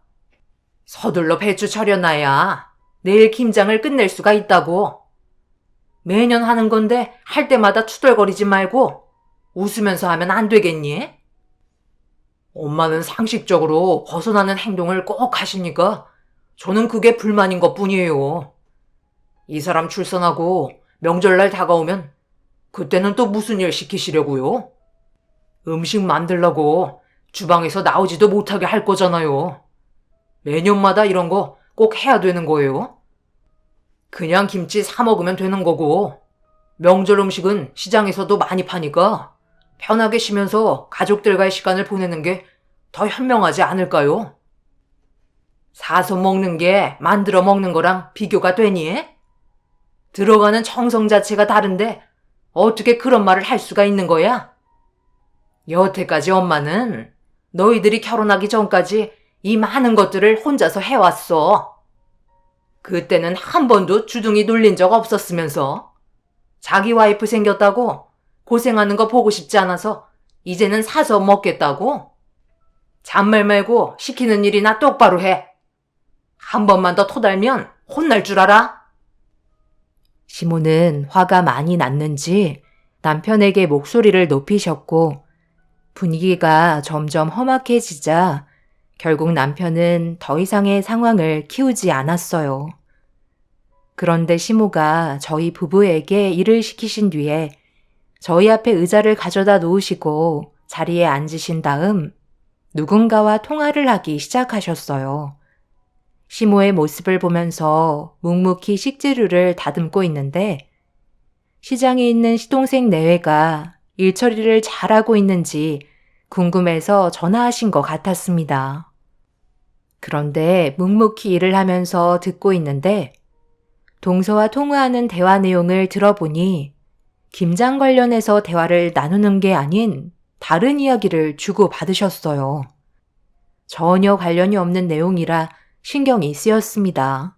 S1: 서둘러 배추 절여놔야 내일 김장을 끝낼 수가 있다고. 매년 하는 건데 할 때마다 투덜거리지 말고 웃으면서 하면 안 되겠니? 엄마는 상식적으로 벗어나는 행동을 꼭 하시니까 저는 그게 불만인 것 뿐이에요. 이 사람 출산하고 명절날 다가오면 그때는 또 무슨 일 시키시려고요? 음식 만들라고 주방에서 나오지도 못하게 할 거잖아요. 매년마다 이런 거 꼭 해야 되는 거예요? 그냥 김치 사 먹으면 되는 거고 명절 음식은 시장에서도 많이 파니까 편하게 쉬면서 가족들과의 시간을 보내는 게 더 현명하지 않을까요? 사서 먹는 게 만들어 먹는 거랑 비교가 되니? 들어가는 정성 자체가 다른데 어떻게 그런 말을 할 수가 있는 거야? 여태까지 엄마는 너희들이 결혼하기 전까지 이 많은 것들을 혼자서 해왔어. 그때는 한 번도 주둥이 눌린 적 없었으면서 자기 와이프 생겼다고 고생하는 거 보고 싶지 않아서 이제는 사서 먹겠다고? 잔말 말고 시키는 일이나 똑바로 해. 한 번만 더 토달면 혼날 줄 알아?
S2: 시모는 화가 많이 났는지 남편에게 목소리를 높이셨고 분위기가 점점 험악해지자 결국 남편은 더 이상의 상황을 키우지 않았어요. 그런데 시모가 저희 부부에게 일을 시키신 뒤에 저희 앞에 의자를 가져다 놓으시고 자리에 앉으신 다음 누군가와 통화를 하기 시작하셨어요. 시모의 모습을 보면서 묵묵히 식재료를 다듬고 있는데 시장에 있는 시동생 내외가 일 처리를 잘하고 있는지 궁금해서 전화하신 것 같았습니다. 그런데 묵묵히 일을 하면서 듣고 있는데 동서와 통화하는 대화 내용을 들어보니 김장 관련해서 대화를 나누는 게 아닌 다른 이야기를 주고받으셨어요. 전혀 관련이 없는 내용이라 신경이 쓰였습니다.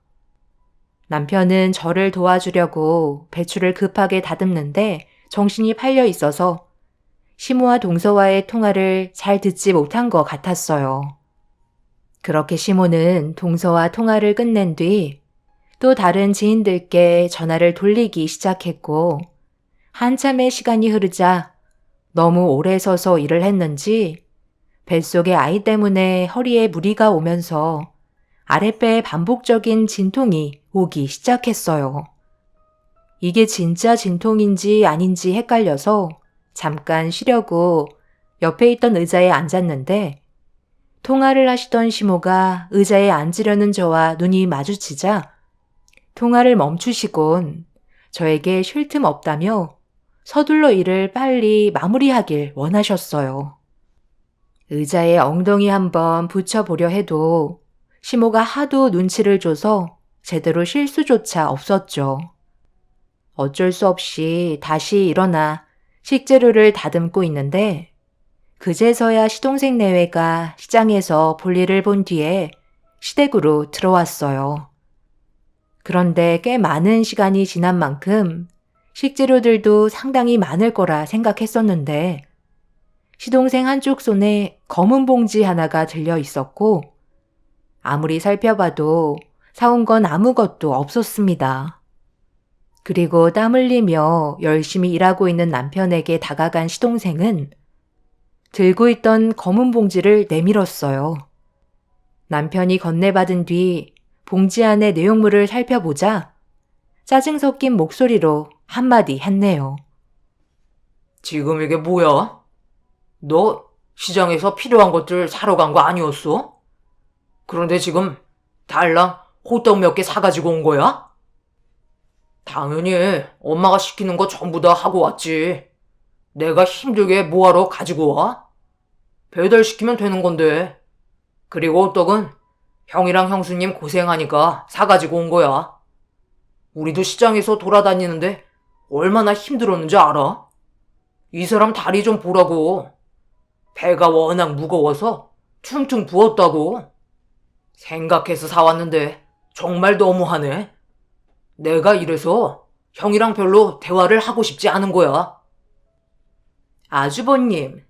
S2: 남편은 저를 도와주려고 배추를 급하게 다듬는데 정신이 팔려 있어서 시모와 동서와의 통화를 잘 듣지 못한 것 같았어요. 그렇게 시모는 동서와 통화를 끝낸 뒤 또 다른 지인들께 전화를 돌리기 시작했고 한참의 시간이 흐르자 너무 오래 서서 일을 했는지 뱃속의 아이 때문에 허리에 무리가 오면서 아랫배에 반복적인 진통이 오기 시작했어요. 이게 진짜 진통인지 아닌지 헷갈려서 잠깐 쉬려고 옆에 있던 의자에 앉았는데 통화를 하시던 시모가 의자에 앉으려는 저와 눈이 마주치자 통화를 멈추시곤 저에게 쉴 틈 없다며 서둘러 일을 빨리 마무리하길 원하셨어요. 의자에 엉덩이 한번 붙여보려 해도 시모가 하도 눈치를 줘서 제대로 쉴 수조차 없었죠. 어쩔 수 없이 다시 일어나 식재료를 다듬고 있는데 그제서야 시동생 내외가 시장에서 볼일을 본 뒤에 시댁으로 들어왔어요. 그런데 꽤 많은 시간이 지난 만큼 식재료들도 상당히 많을 거라 생각했었는데 시동생 한쪽 손에 검은 봉지 하나가 들려 있었고 아무리 살펴봐도 사온 건 아무것도 없었습니다. 그리고 땀 흘리며 열심히 일하고 있는 남편에게 다가간 시동생은 들고 있던 검은 봉지를 내밀었어요. 남편이 건네받은 뒤 봉지 안의 내용물을 살펴보자 짜증 섞인 목소리로 한마디 했네요.
S1: 지금 이게 뭐야? 너 시장에서 필요한 것들 사러 간 거 아니었어? 그런데 지금 달랑 호떡 몇 개 사가지고 온 거야? 당연히 엄마가 시키는 거 전부 다 하고 왔지. 내가 힘들게 뭐하러 가지고 와? 배달시키면 되는 건데. 그리고 호떡은 형이랑 형수님 고생하니까 사가지고 온 거야. 우리도 시장에서 돌아다니는데 얼마나 힘들었는지 알아? 이 사람 다리 좀 보라고. 배가 워낙 무거워서 퉁퉁 부었다고. 생각해서 사왔는데 정말 너무하네. 내가 이래서 형이랑 별로 대화를 하고 싶지 않은 거야.
S2: 아주버님,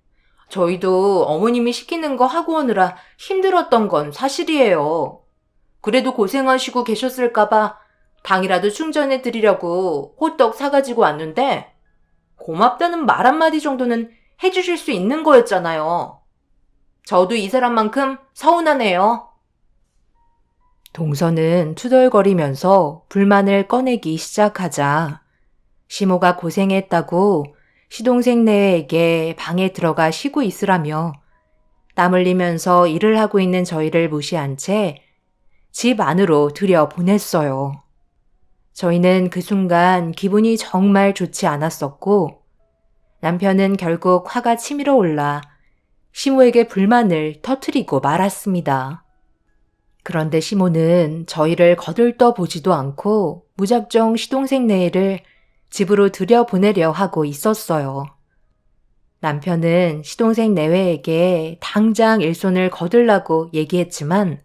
S2: 저희도 어머님이 시키는 거 하고 오느라 힘들었던 건 사실이에요. 그래도 고생하시고 계셨을까봐 당이라도 충전해 드리려고 호떡 사가지고 왔는데 고맙다는 말 한마디 정도는 해주실 수 있는 거였잖아요. 저도 이 사람만큼 서운하네요. 동서는 투덜거리면서 불만을 꺼내기 시작하자 시모가 고생했다고 시동생 내외에게 방에 들어가 쉬고 있으라며 땀 흘리면서 일을 하고 있는 저희를 무시한 채 집 안으로 들여보냈어요. 저희는 그 순간 기분이 정말 좋지 않았었고 남편은 결국 화가 치밀어 올라 시모에게 불만을 터뜨리고 말았습니다. 그런데 시모는 저희를 거들떠 보지도 않고 무작정 시동생 내외를 집으로 들여보내려 하고 있었어요. 남편은 시동생 내외에게 당장 일손을 거들라고 얘기했지만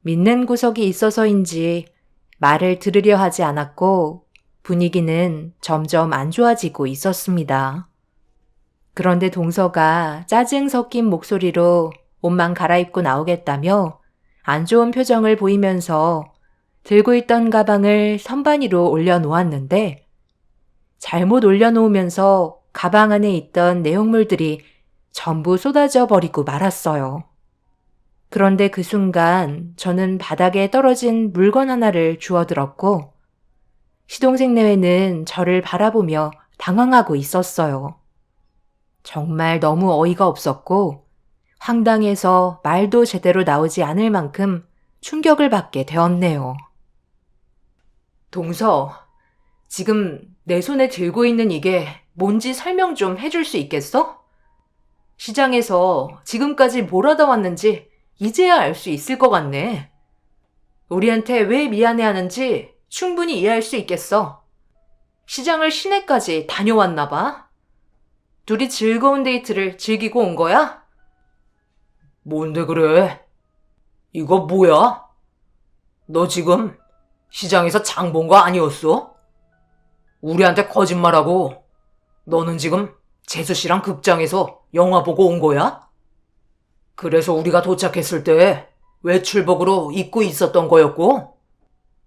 S2: 믿는 구석이 있어서인지 말을 들으려 하지 않았고 분위기는 점점 안 좋아지고 있었습니다. 그런데 동서가 짜증 섞인 목소리로 옷만 갈아입고 나오겠다며 안 좋은 표정을 보이면서 들고 있던 가방을 선반 위로 올려놓았는데 잘못 올려놓으면서 가방 안에 있던 내용물들이 전부 쏟아져 버리고 말았어요. 그런데 그 순간 저는 바닥에 떨어진 물건 하나를 주워들었고 시동생 내외는 저를 바라보며 당황하고 있었어요. 정말 너무 어이가 없었고 황당해서 말도 제대로 나오지 않을 만큼 충격을 받게 되었네요. 동서, 지금 내 손에 들고 있는 이게 뭔지 설명 좀 해줄 수 있겠어? 시장에서 지금까지 뭘 하다 왔는지 이제야 알 수 있을 것 같네. 우리한테 왜 미안해하는지 충분히 이해할 수 있겠어. 시장을 시내까지 다녀왔나 봐. 둘이 즐거운 데이트를 즐기고 온 거야?
S1: 뭔데 그래? 이거 뭐야? 너 지금 시장에서 장 본 거 아니었어? 우리한테 거짓말하고 너는 지금 재수 씨랑 극장에서 영화 보고 온 거야? 그래서 우리가 도착했을 때 외출복으로 입고 있었던 거였고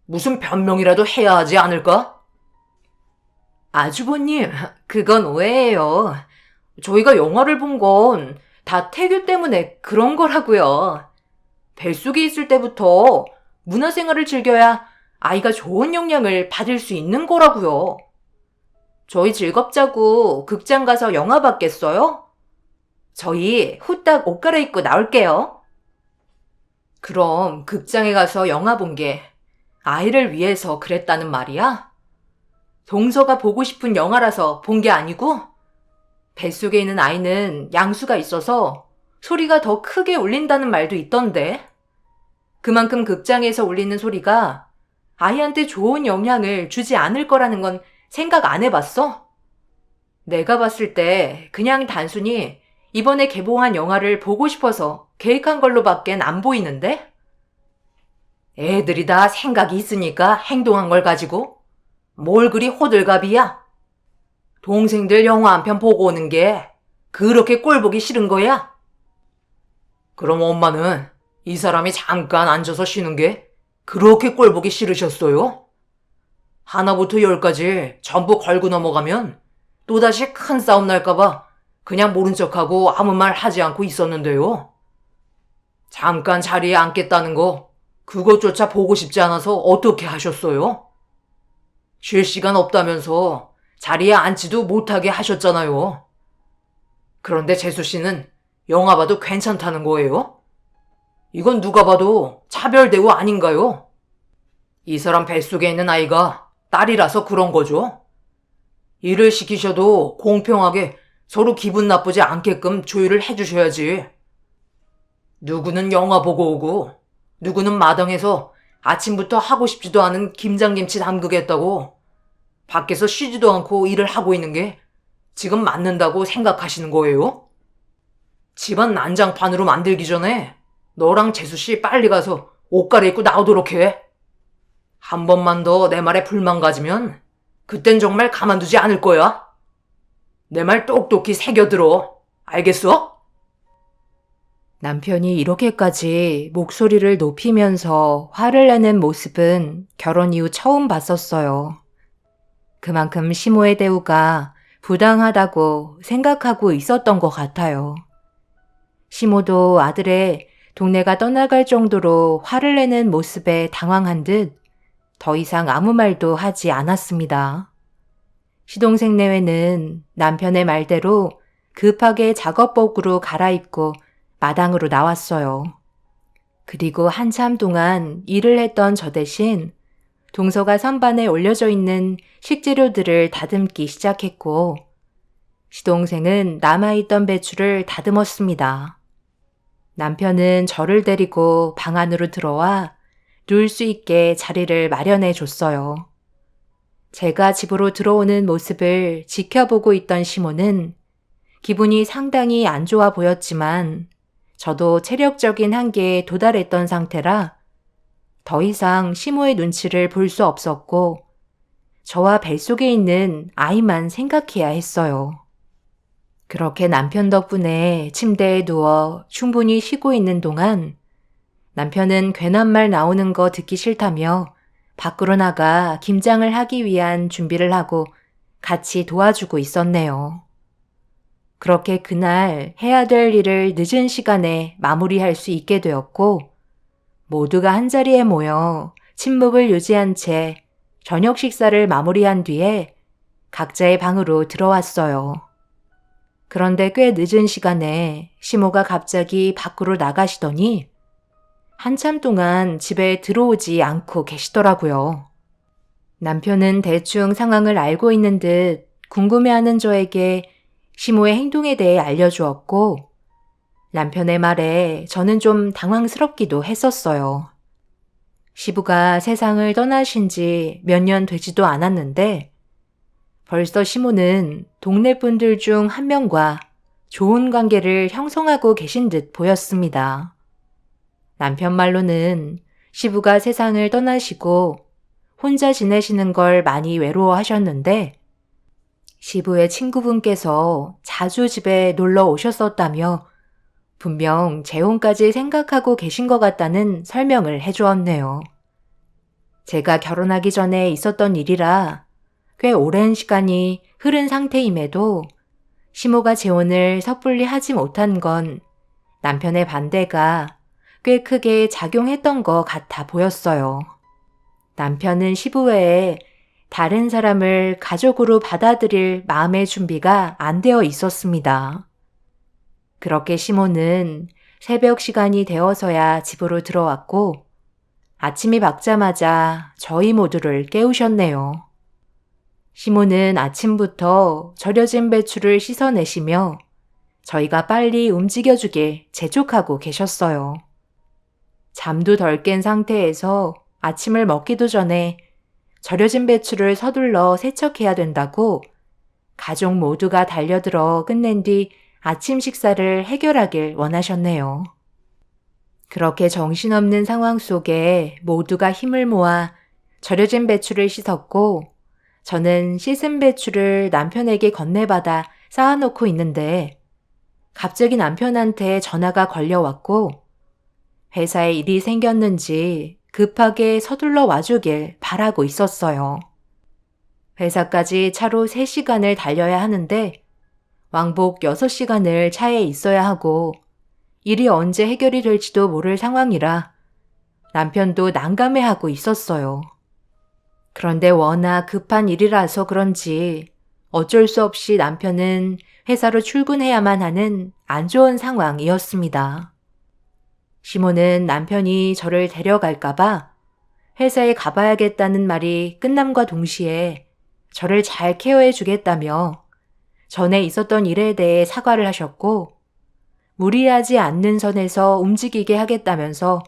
S1: 무슨 변명이라도 해야 하지 않을까?
S2: 아주버님, 그건 오해예요. 저희가 영화를 본 건 다 태교 때문에 그런 거라고요. 뱃속에 있을 때부터 문화생활을 즐겨야 아이가 좋은 영향을 받을 수 있는 거라고요. 저희 즐겁자고 극장 가서 영화 봤겠어요? 저희 후딱 옷 갈아입고 나올게요. 그럼 극장에 가서 영화 본 게 아이를 위해서 그랬다는 말이야? 동서가 보고 싶은 영화라서 본 게 아니고? 뱃속에 있는 아이는 양수가 있어서 소리가 더 크게 울린다는 말도 있던데. 그만큼 극장에서 울리는 소리가 아이한테 좋은 영향을 주지 않을 거라는 건 생각 안 해봤어? 내가 봤을 때 그냥 단순히 이번에 개봉한 영화를 보고 싶어서 계획한 걸로밖엔 안 보이는데? 애들이 다 생각이 있으니까 행동한 걸 가지고 뭘 그리 호들갑이야? 동생들 영화 한 편 보고 오는 게 그렇게 꼴보기 싫은 거야? 그럼 엄마는 이 사람이 잠깐 앉아서 쉬는 게 그렇게 꼴보기 싫으셨어요? 하나부터 열까지 전부 걸고 넘어가면 또다시 큰 싸움 날까봐 그냥 모른 척하고 아무 말 하지 않고 있었는데요. 잠깐 자리에 앉겠다는 거 그것조차 보고 싶지 않아서 어떻게 하셨어요? 쉴 시간 없다면서 자리에 앉지도 못하게 하셨잖아요. 그런데 재수 씨는 영화 봐도 괜찮다는 거예요? 이건 누가 봐도 차별 대우 아닌가요? 이 사람 뱃속에 있는 아이가 딸이라서 그런 거죠. 일을 시키셔도 공평하게 서로 기분 나쁘지 않게끔 조율을 해주셔야지. 누구는 영화 보고 오고 누구는 마당에서 아침부터 하고 싶지도 않은 김장김치 담그겠다고 밖에서 쉬지도 않고 일을 하고 있는 게 지금 맞는다고 생각하시는 거예요? 집안 난장판으로 만들기 전에 너랑 재수씨 빨리 가서 옷 갈아입고 나오도록 해. 한 번만 더 내 말에 불만 가지면 그땐 정말 가만두지 않을 거야. 내 말 똑똑히 새겨들어. 알겠어? 남편이 이렇게까지 목소리를 높이면서 화를 내는 모습은 결혼 이후 처음 봤었어요. 그만큼 시모의 대우가 부당하다고 생각하고 있었던 것 같아요. 시모도 아들의 동네가 떠나갈 정도로 화를 내는 모습에 당황한 듯 더 이상 아무 말도 하지 않았습니다. 시동생 내외는 남편의 말대로 급하게 작업복으로 갈아입고 마당으로 나왔어요. 그리고 한참 동안 일을 했던 저 대신 동서가 선반에 올려져 있는 식재료들을 다듬기 시작했고 시동생은 남아있던 배추를 다듬었습니다. 남편은 저를 데리고 방 안으로 들어와 누울 수 있게 자리를 마련해 줬어요. 제가 집으로 들어오는 모습을 지켜보고 있던 시모는 기분이 상당히 안 좋아 보였지만 저도 체력적인 한계에 도달했던 상태라 더 이상 시모의 눈치를 볼 수 없었고 저와 뱃속에 있는 아이만 생각해야 했어요. 그렇게 남편 덕분에 침대에 누워 충분히 쉬고 있는 동안 남편은 괜한 말 나오는 거 듣기 싫다며 밖으로 나가 김장을 하기 위한 준비를 하고 같이 도와주고 있었네요. 그렇게 그날 해야 될 일을 늦은 시간에 마무리할 수 있게 되었고, 모두가 한자리에 모여 침묵을 유지한 채 저녁 식사를 마무리한 뒤에 각자의 방으로 들어왔어요. 그런데 꽤 늦은 시간에 시모가 갑자기 밖으로 나가시더니 한참 동안 집에 들어오지 않고 계시더라고요. 남편은 대충 상황을 알고 있는 듯 궁금해하는 저에게 시모의 행동에 대해 알려주었고, 남편의 말에 저는 좀 당황스럽기도 했었어요. 시부가 세상을 떠나신 지 몇 년 되지도 않았는데 벌써 시모는 동네 분들 중 한 명과 좋은 관계를 형성하고 계신 듯 보였습니다. 남편 말로는 시부가 세상을 떠나시고 혼자 지내시는 걸 많이 외로워하셨는데 시부의 친구분께서 자주 집에 놀러 오셨었다며 분명 재혼까지 생각하고 계신 것 같다는 설명을 해주었네요. 제가 결혼하기 전에 있었던 일이라 꽤 오랜 시간이 흐른 상태임에도 시모가 재혼을 섣불리 하지 못한 건 남편의 반대가 꽤 크게 작용했던 것 같아 보였어요. 남편은 시부 외에 다른 사람을 가족으로 받아들일 마음의 준비가 안 되어 있었습니다. 그렇게 시모는 새벽 시간이 되어서야 집으로 들어왔고 아침이 밝자마자 저희 모두를 깨우셨네요. 시모는 아침부터 절여진 배추를 씻어내시며 저희가 빨리 움직여주길 재촉하고 계셨어요. 잠도 덜 깬 상태에서 아침을 먹기도 전에 절여진 배추를 서둘러 세척해야 된다고 가족 모두가 달려들어 끝낸 뒤 아침 식사를 해결하길 원하셨네요. 그렇게 정신없는 상황 속에 모두가 힘을 모아 절여진 배추를 씻었고 저는 씻은 배추를 남편에게 건네받아 쌓아놓고 있는데 갑자기 남편한테 전화가 걸려왔고 회사에 일이 생겼는지 급하게 서둘러 와주길 바라고 있었어요. 회사까지 차로 3시간을 달려야 하는데 왕복 6시간을 차에 있어야 하고 일이 언제 해결이 될지도 모를 상황이라 남편도 난감해하고 있었어요. 그런데 워낙 급한 일이라서 그런지 어쩔 수 없이 남편은 회사로 출근해야만 하는 안 좋은 상황이었습니다. 시모는 남편이 저를 데려갈까봐 회사에 가봐야겠다는 말이 끝남과 동시에 저를 잘 케어해 주겠다며 전에 있었던 일에 대해 사과를 하셨고 무리하지 않는 선에서 움직이게 하겠다면서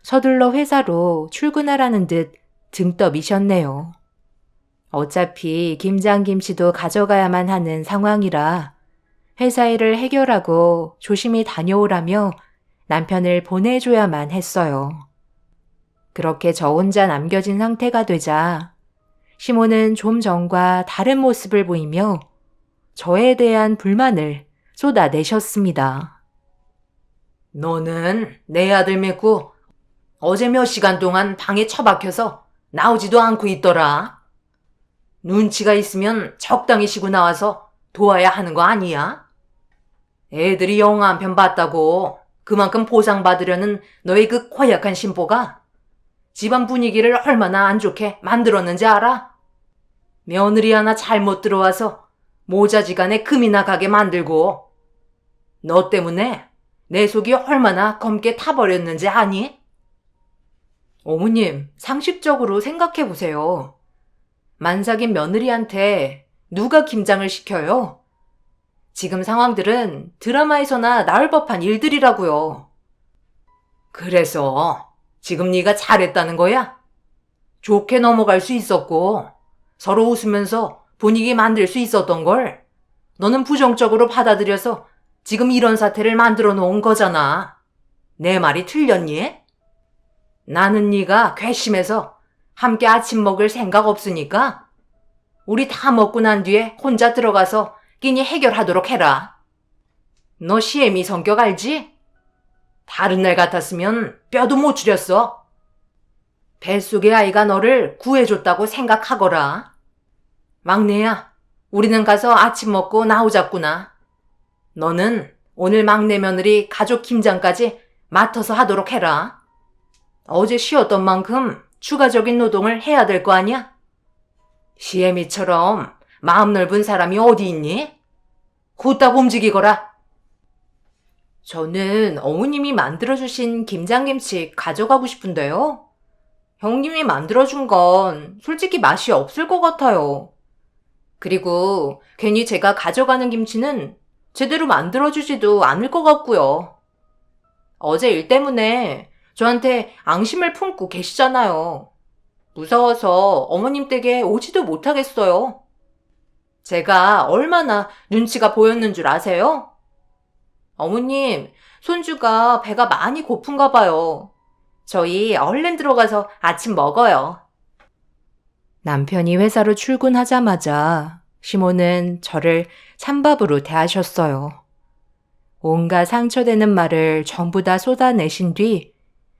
S2: 서둘러 회사로 출근하라는 듯 등 떠미셨네요. 어차피 김장김치도 가져가야만 하는 상황이라 회사 일을 해결하고 조심히 다녀오라며 남편을 보내줘야만 했어요. 그렇게 저 혼자 남겨진 상태가 되자 시모는 좀 전과 다른 모습을 보이며 저에 대한 불만을 쏟아내셨습니다. 너는 내 아들 믿고 어제 몇 시간 동안 방에 처박혀서 나오지도 않고 있더라. 눈치가 있으면 적당히 쉬고 나와서 도와야 하는 거 아니야? 애들이 영화 한 편 봤다고 그만큼 보상받으려는 너의 그 고약한 심보가 집안 분위기를 얼마나 안 좋게 만들었는지 알아? 며느리 하나 잘못 들어와서 모자지간에 금이나 가게 만들고 너 때문에 내 속이 얼마나 검게 타버렸는지 아니? 어머님, 상식적으로 생각해보세요. 만삭인 며느리한테 누가 김장을 시켜요? 지금 상황들은 드라마에서나 나올 법한 일들이라고요. 그래서 지금 네가 잘했다는 거야? 좋게 넘어갈 수 있었고 서로 웃으면서 분위기 만들 수 있었던 걸 너는 부정적으로 받아들여서 지금 이런 사태를 만들어 놓은 거잖아. 내 말이 틀렸니? 나는 네가 괘씸해서 함께 아침 먹을 생각 없으니까 우리 다 먹고 난 뒤에 혼자 들어가서 끼니 해결하도록 해라. 너 시애미 성격 알지? 다른 날 같았으면 뼈도 못 추렸어.
S1: 뱃속의 아이가 너를 구해줬다고 생각하거라. 막내야, 우리는 가서 아침 먹고 나오자꾸나. 너는 오늘 막내 며느리 가족 김장까지 맡아서 하도록 해라. 어제 쉬었던 만큼 추가적인 노동을 해야 될 거 아니야? 시애미처럼 마음 넓은 사람이 어디 있니? 후딱 움직이거라. 저는 어머님이 만들어주신 김장김치 가져가고 싶은데요. 형님이 만들어준 건 솔직히 맛이 없을 것 같아요. 그리고 괜히 제가 가져가는 김치는 제대로 만들어주지도 않을 것 같고요. 어제 일 때문에 저한테 앙심을 품고 계시잖아요. 무서워서 어머님 댁에 오지도 못하겠어요. 제가 얼마나 눈치가 보였는 줄 아세요? 어머님, 손주가 배가 많이 고픈가 봐요. 저희 얼른 들어가서 아침 먹어요. 남편이 회사로 출근하자마자 시모는 저를 찬밥으로 대하셨어요. 온갖 상처되는 말을 전부 다 쏟아내신 뒤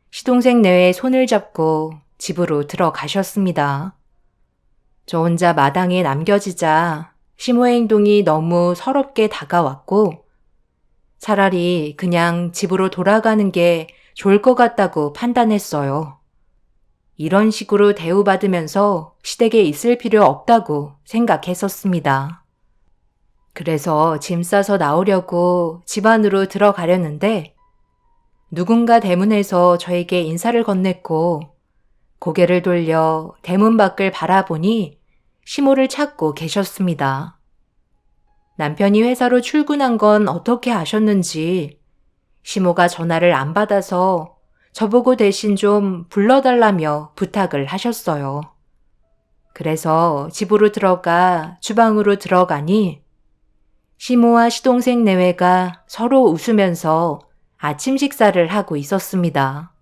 S1: 시동생 내외의 손을 잡고 집으로 들어가셨습니다. 저 혼자 마당에 남겨지자 시모의 행동이 너무 서럽게 다가왔고 차라리 그냥 집으로 돌아가는 게 좋을 것 같다고 판단했어요. 이런 식으로 대우받으면서 시댁에 있을 필요 없다고 생각했었습니다. 그래서 짐 싸서 나오려고 집 안으로 들어가려는데 누군가 대문에서 저에게 인사를 건넸고 고개를 돌려 대문 밖을 바라보니 시모를 찾고 계셨습니다. 남편이 회사로 출근한 건 어떻게 아셨는지 시모가 전화를 안 받아서 저보고 대신 좀 불러달라며 부탁을 하셨어요. 그래서 집으로 들어가 주방으로 들어가니 시모와 시동생 내외가 서로 웃으면서 아침 식사를 하고 있었습니다.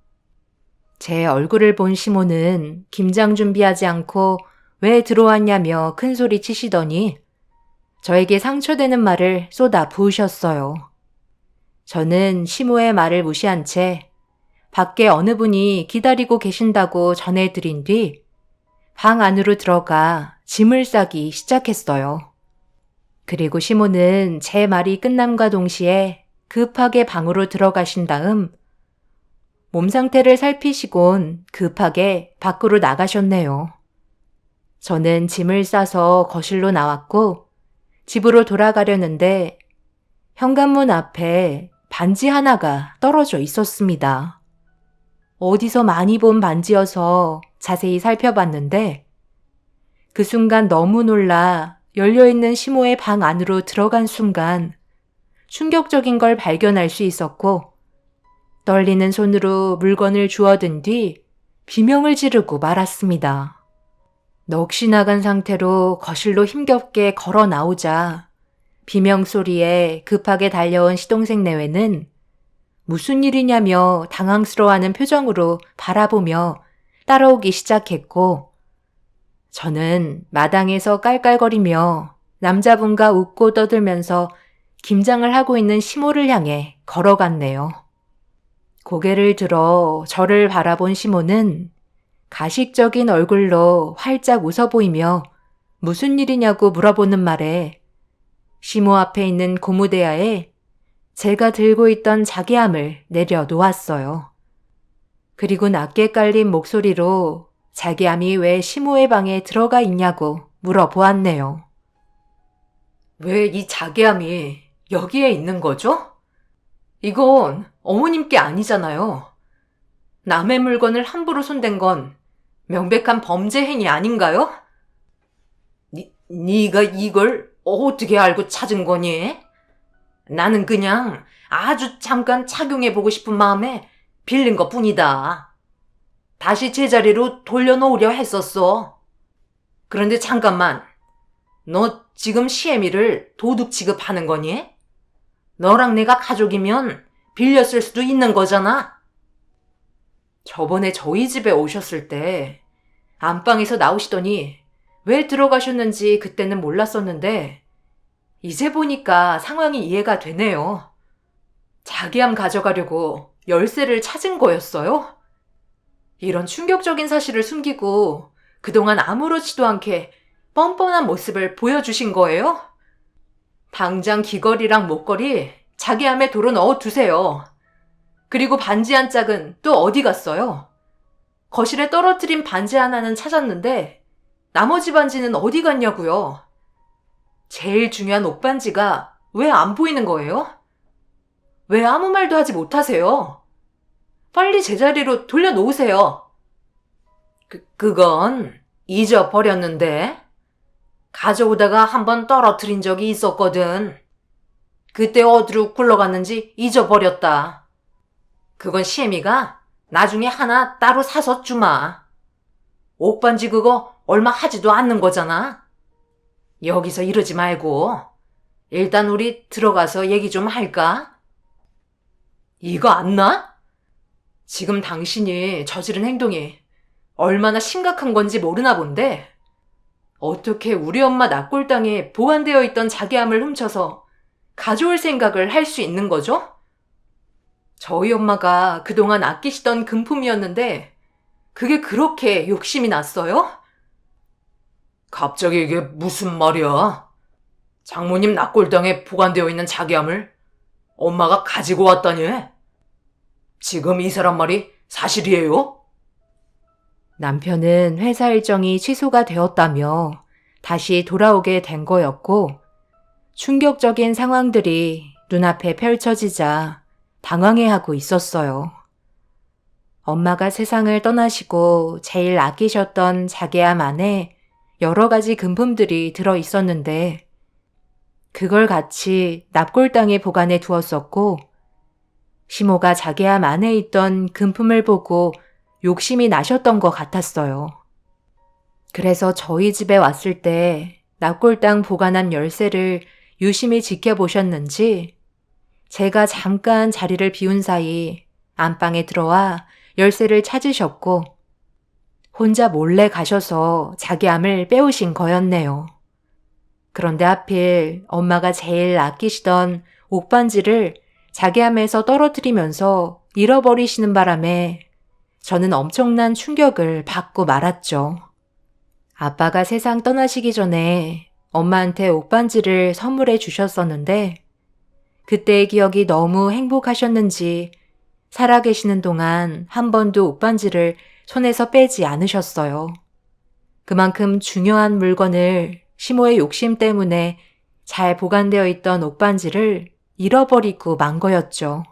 S1: 제 얼굴을 본 시모는 김장 준비하지 않고 왜 들어왔냐며 큰소리 치시더니 저에게 상처되는 말을 쏟아 부으셨어요. 저는 시모의 말을 무시한 채 밖에 어느 분이 기다리고 계신다고 전해드린 뒤 방 안으로 들어가 짐을 싸기 시작했어요. 그리고 시모는 제 말이 끝남과 동시에 급하게 방으로 들어가신 다음 몸 상태를 살피시곤 급하게 밖으로 나가셨네요. 저는 짐을 싸서 거실로 나왔고 집으로 돌아가려는데 현관문 앞에 반지 하나가 떨어져 있었습니다. 어디서 많이 본 반지여서 자세히 살펴봤는데 그 순간 너무 놀라 열려있는 시모의 방 안으로 들어간 순간 충격적인 걸 발견할 수 있었고 떨리는 손으로 물건을 주워든 뒤 비명을 지르고 말았습니다. 넋이 나간 상태로 거실로 힘겹게 걸어 나오자 비명 소리에 급하게 달려온 시동생 내외는 무슨 일이냐며 당황스러워하는 표정으로 바라보며 따라오기 시작했고 저는 마당에서 깔깔거리며 남자분과 웃고 떠들면서 김장을 하고 있는 시모를 향해 걸어갔네요. 고개를 들어 저를 바라본 시모는 가식적인 얼굴로 활짝 웃어 보이며 무슨 일이냐고 물어보는 말에 시모 앞에 있는 고무대야에 제가 들고 있던 자개함을 내려놓았어요. 그리고 낮게 깔린 목소리로 자개함이 왜 시모의 방에 들어가 있냐고 물어보았네요. 왜 이 자개함이 여기에 있는 거죠? 이건 어머님께 아니잖아요. 남의 물건을 함부로 손댄 건 명백한 범죄 행위 아닌가요? 네가 이걸 어떻게 알고 찾은 거니? 나는 그냥 아주 잠깐 착용해보고 싶은 마음에 빌린 것 뿐이다. 다시 제자리로 돌려놓으려 했었어. 그런데 잠깐만, 너 지금 시애미를 도둑 취급하는 거니? 너랑 내가 가족이면 빌렸을 수도 있는 거잖아. 저번에 저희 집에 오셨을 때 안방에서 나오시더니 왜 들어가셨는지 그때는 몰랐었는데 이제 보니까 상황이 이해가 되네요. 자기함 가져가려고 열쇠를 찾은 거였어요? 이런 충격적인 사실을 숨기고 그동안 아무렇지도 않게 뻔뻔한 모습을 보여주신 거예요? 당장 귀걸이랑 목걸이 자기함에 도로 넣어두세요. 그리고 반지 한 짝은 또 어디 갔어요? 거실에 떨어뜨린 반지 하나는 찾았는데 나머지 반지는 어디 갔냐고요? 제일 중요한 옷반지가 왜 안 보이는 거예요? 왜 아무 말도 하지 못하세요? 빨리 제자리로 돌려놓으세요. 그건 잊어버렸는데. 가져오다가 한번 떨어뜨린 적이 있었거든. 그때 어디로 굴러갔는지 잊어버렸다. 그건 시애미가 나중에 하나 따로 사서 주마. 옷반지 그거 얼마 하지도 않는 거잖아. 여기서 이러지 말고 일단 우리 들어가서 얘기 좀 할까? 이거 안 나? 지금 당신이 저지른 행동이 얼마나 심각한 건지 모르나 본데 어떻게 우리 엄마 납골당에 보관되어 있던 자기함을 훔쳐서 가져올 생각을 할 수 있는 거죠? 저희 엄마가 그동안 아끼시던 금품이었는데 그게 그렇게 욕심이 났어요? 갑자기 이게 무슨 말이야? 장모님 납골당에 보관되어 있는 자기함을 엄마가 가지고 왔다니? 지금 이 사람 말이 사실이에요?
S2: 남편은 회사 일정이 취소가 되었다며 다시 돌아오게 된 거였고 충격적인 상황들이 눈앞에 펼쳐지자 당황해하고 있었어요. 엄마가 세상을 떠나시고 제일 아끼셨던 자개함 안에 여러 가지 금품들이 들어 있었는데 그걸 같이 납골당에 보관해 두었었고 시모가 자개함 안에 있던 금품을 보고 욕심이 나셨던 것 같았어요. 그래서 저희 집에 왔을 때 납골당 보관한 열쇠를 유심히 지켜보셨는지 제가 잠깐 자리를 비운 사이 안방에 들어와 열쇠를 찾으셨고 혼자 몰래 가셔서 자기함을 빼오신 거였네요. 그런데 하필 엄마가 제일 아끼시던 옷반지를 자기함에서 떨어뜨리면서 잃어버리시는 바람에 저는 엄청난 충격을 받고 말았죠. 아빠가 세상 떠나시기 전에 엄마한테 옷반지를 선물해 주셨었는데 그때의 기억이 너무 행복하셨는지 살아계시는 동안 한 번도 옷반지를 손에서 빼지 않으셨어요. 그만큼 중요한 물건을 시모의 욕심 때문에 잘 보관되어 있던 옷반지를 잃어버리고 만 거였죠.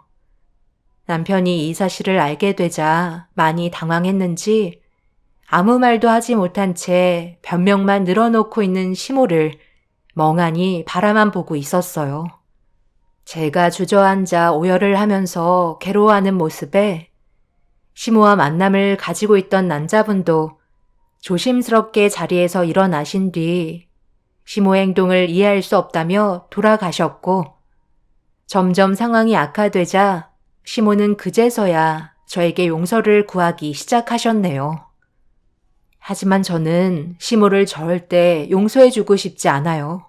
S2: 남편이 이 사실을 알게 되자 많이 당황했는지 아무 말도 하지 못한 채 변명만 늘어놓고 있는 시모를 멍하니 바라만 보고 있었어요. 제가 주저앉아 오열을 하면서 괴로워하는 모습에 시모와 만남을 가지고 있던 남자분도 조심스럽게 자리에서 일어나신 뒤 시모의 행동을 이해할 수 없다며 돌아가셨고 점점 상황이 악화되자 시모는 그제서야 저에게 용서를 구하기 시작하셨네요. 하지만 저는 시모를 절대 용서해주고 싶지 않아요.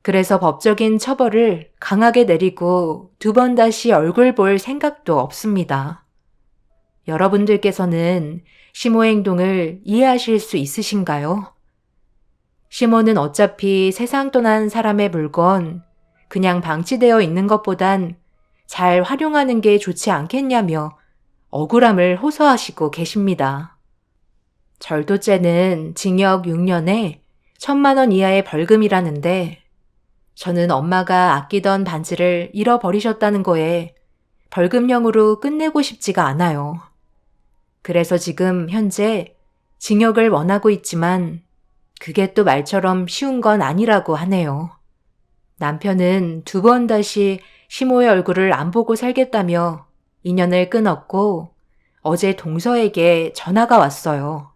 S2: 그래서 법적인 처벌을 강하게 내리고 두 번 다시 얼굴 볼 생각도 없습니다. 여러분들께서는 시모의 행동을 이해하실 수 있으신가요? 시모는 어차피 세상 떠난 사람의 물건 그냥 방치되어 있는 것보단 잘 활용하는 게 좋지 않겠냐며 억울함을 호소하시고 계십니다. 절도죄는 징역 6년에 1,000만 원 이하의 벌금이라는데 저는 엄마가 아끼던 반지를 잃어버리셨다는 거에 벌금형으로 끝내고 싶지가 않아요. 그래서 지금 현재 징역을 원하고 있지만 그게 또 말처럼 쉬운 건 아니라고 하네요. 남편은 두 번 다시 시모의 얼굴을 안 보고 살겠다며 인연을 끊었고 어제 동서에게 전화가 왔어요.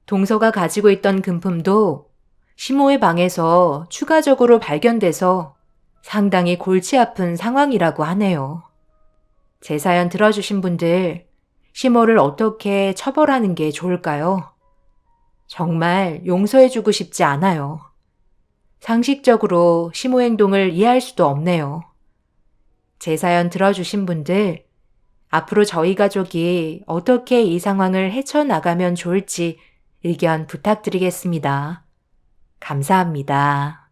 S2: 동서가 가지고 있던 금품도 시모의 방에서 추가적으로 발견돼서 상당히 골치 아픈 상황이라고 하네요. 제 사연 들어주신 분들, 시모를 어떻게 처벌하는 게 좋을까요? 정말 용서해주고 싶지 않아요. 상식적으로 시모 행동을 이해할 수도 없네요. 제 사연 들어주신 분들, 앞으로 저희 가족이 어떻게 이 상황을 헤쳐나가면 좋을지 의견 부탁드리겠습니다. 감사합니다.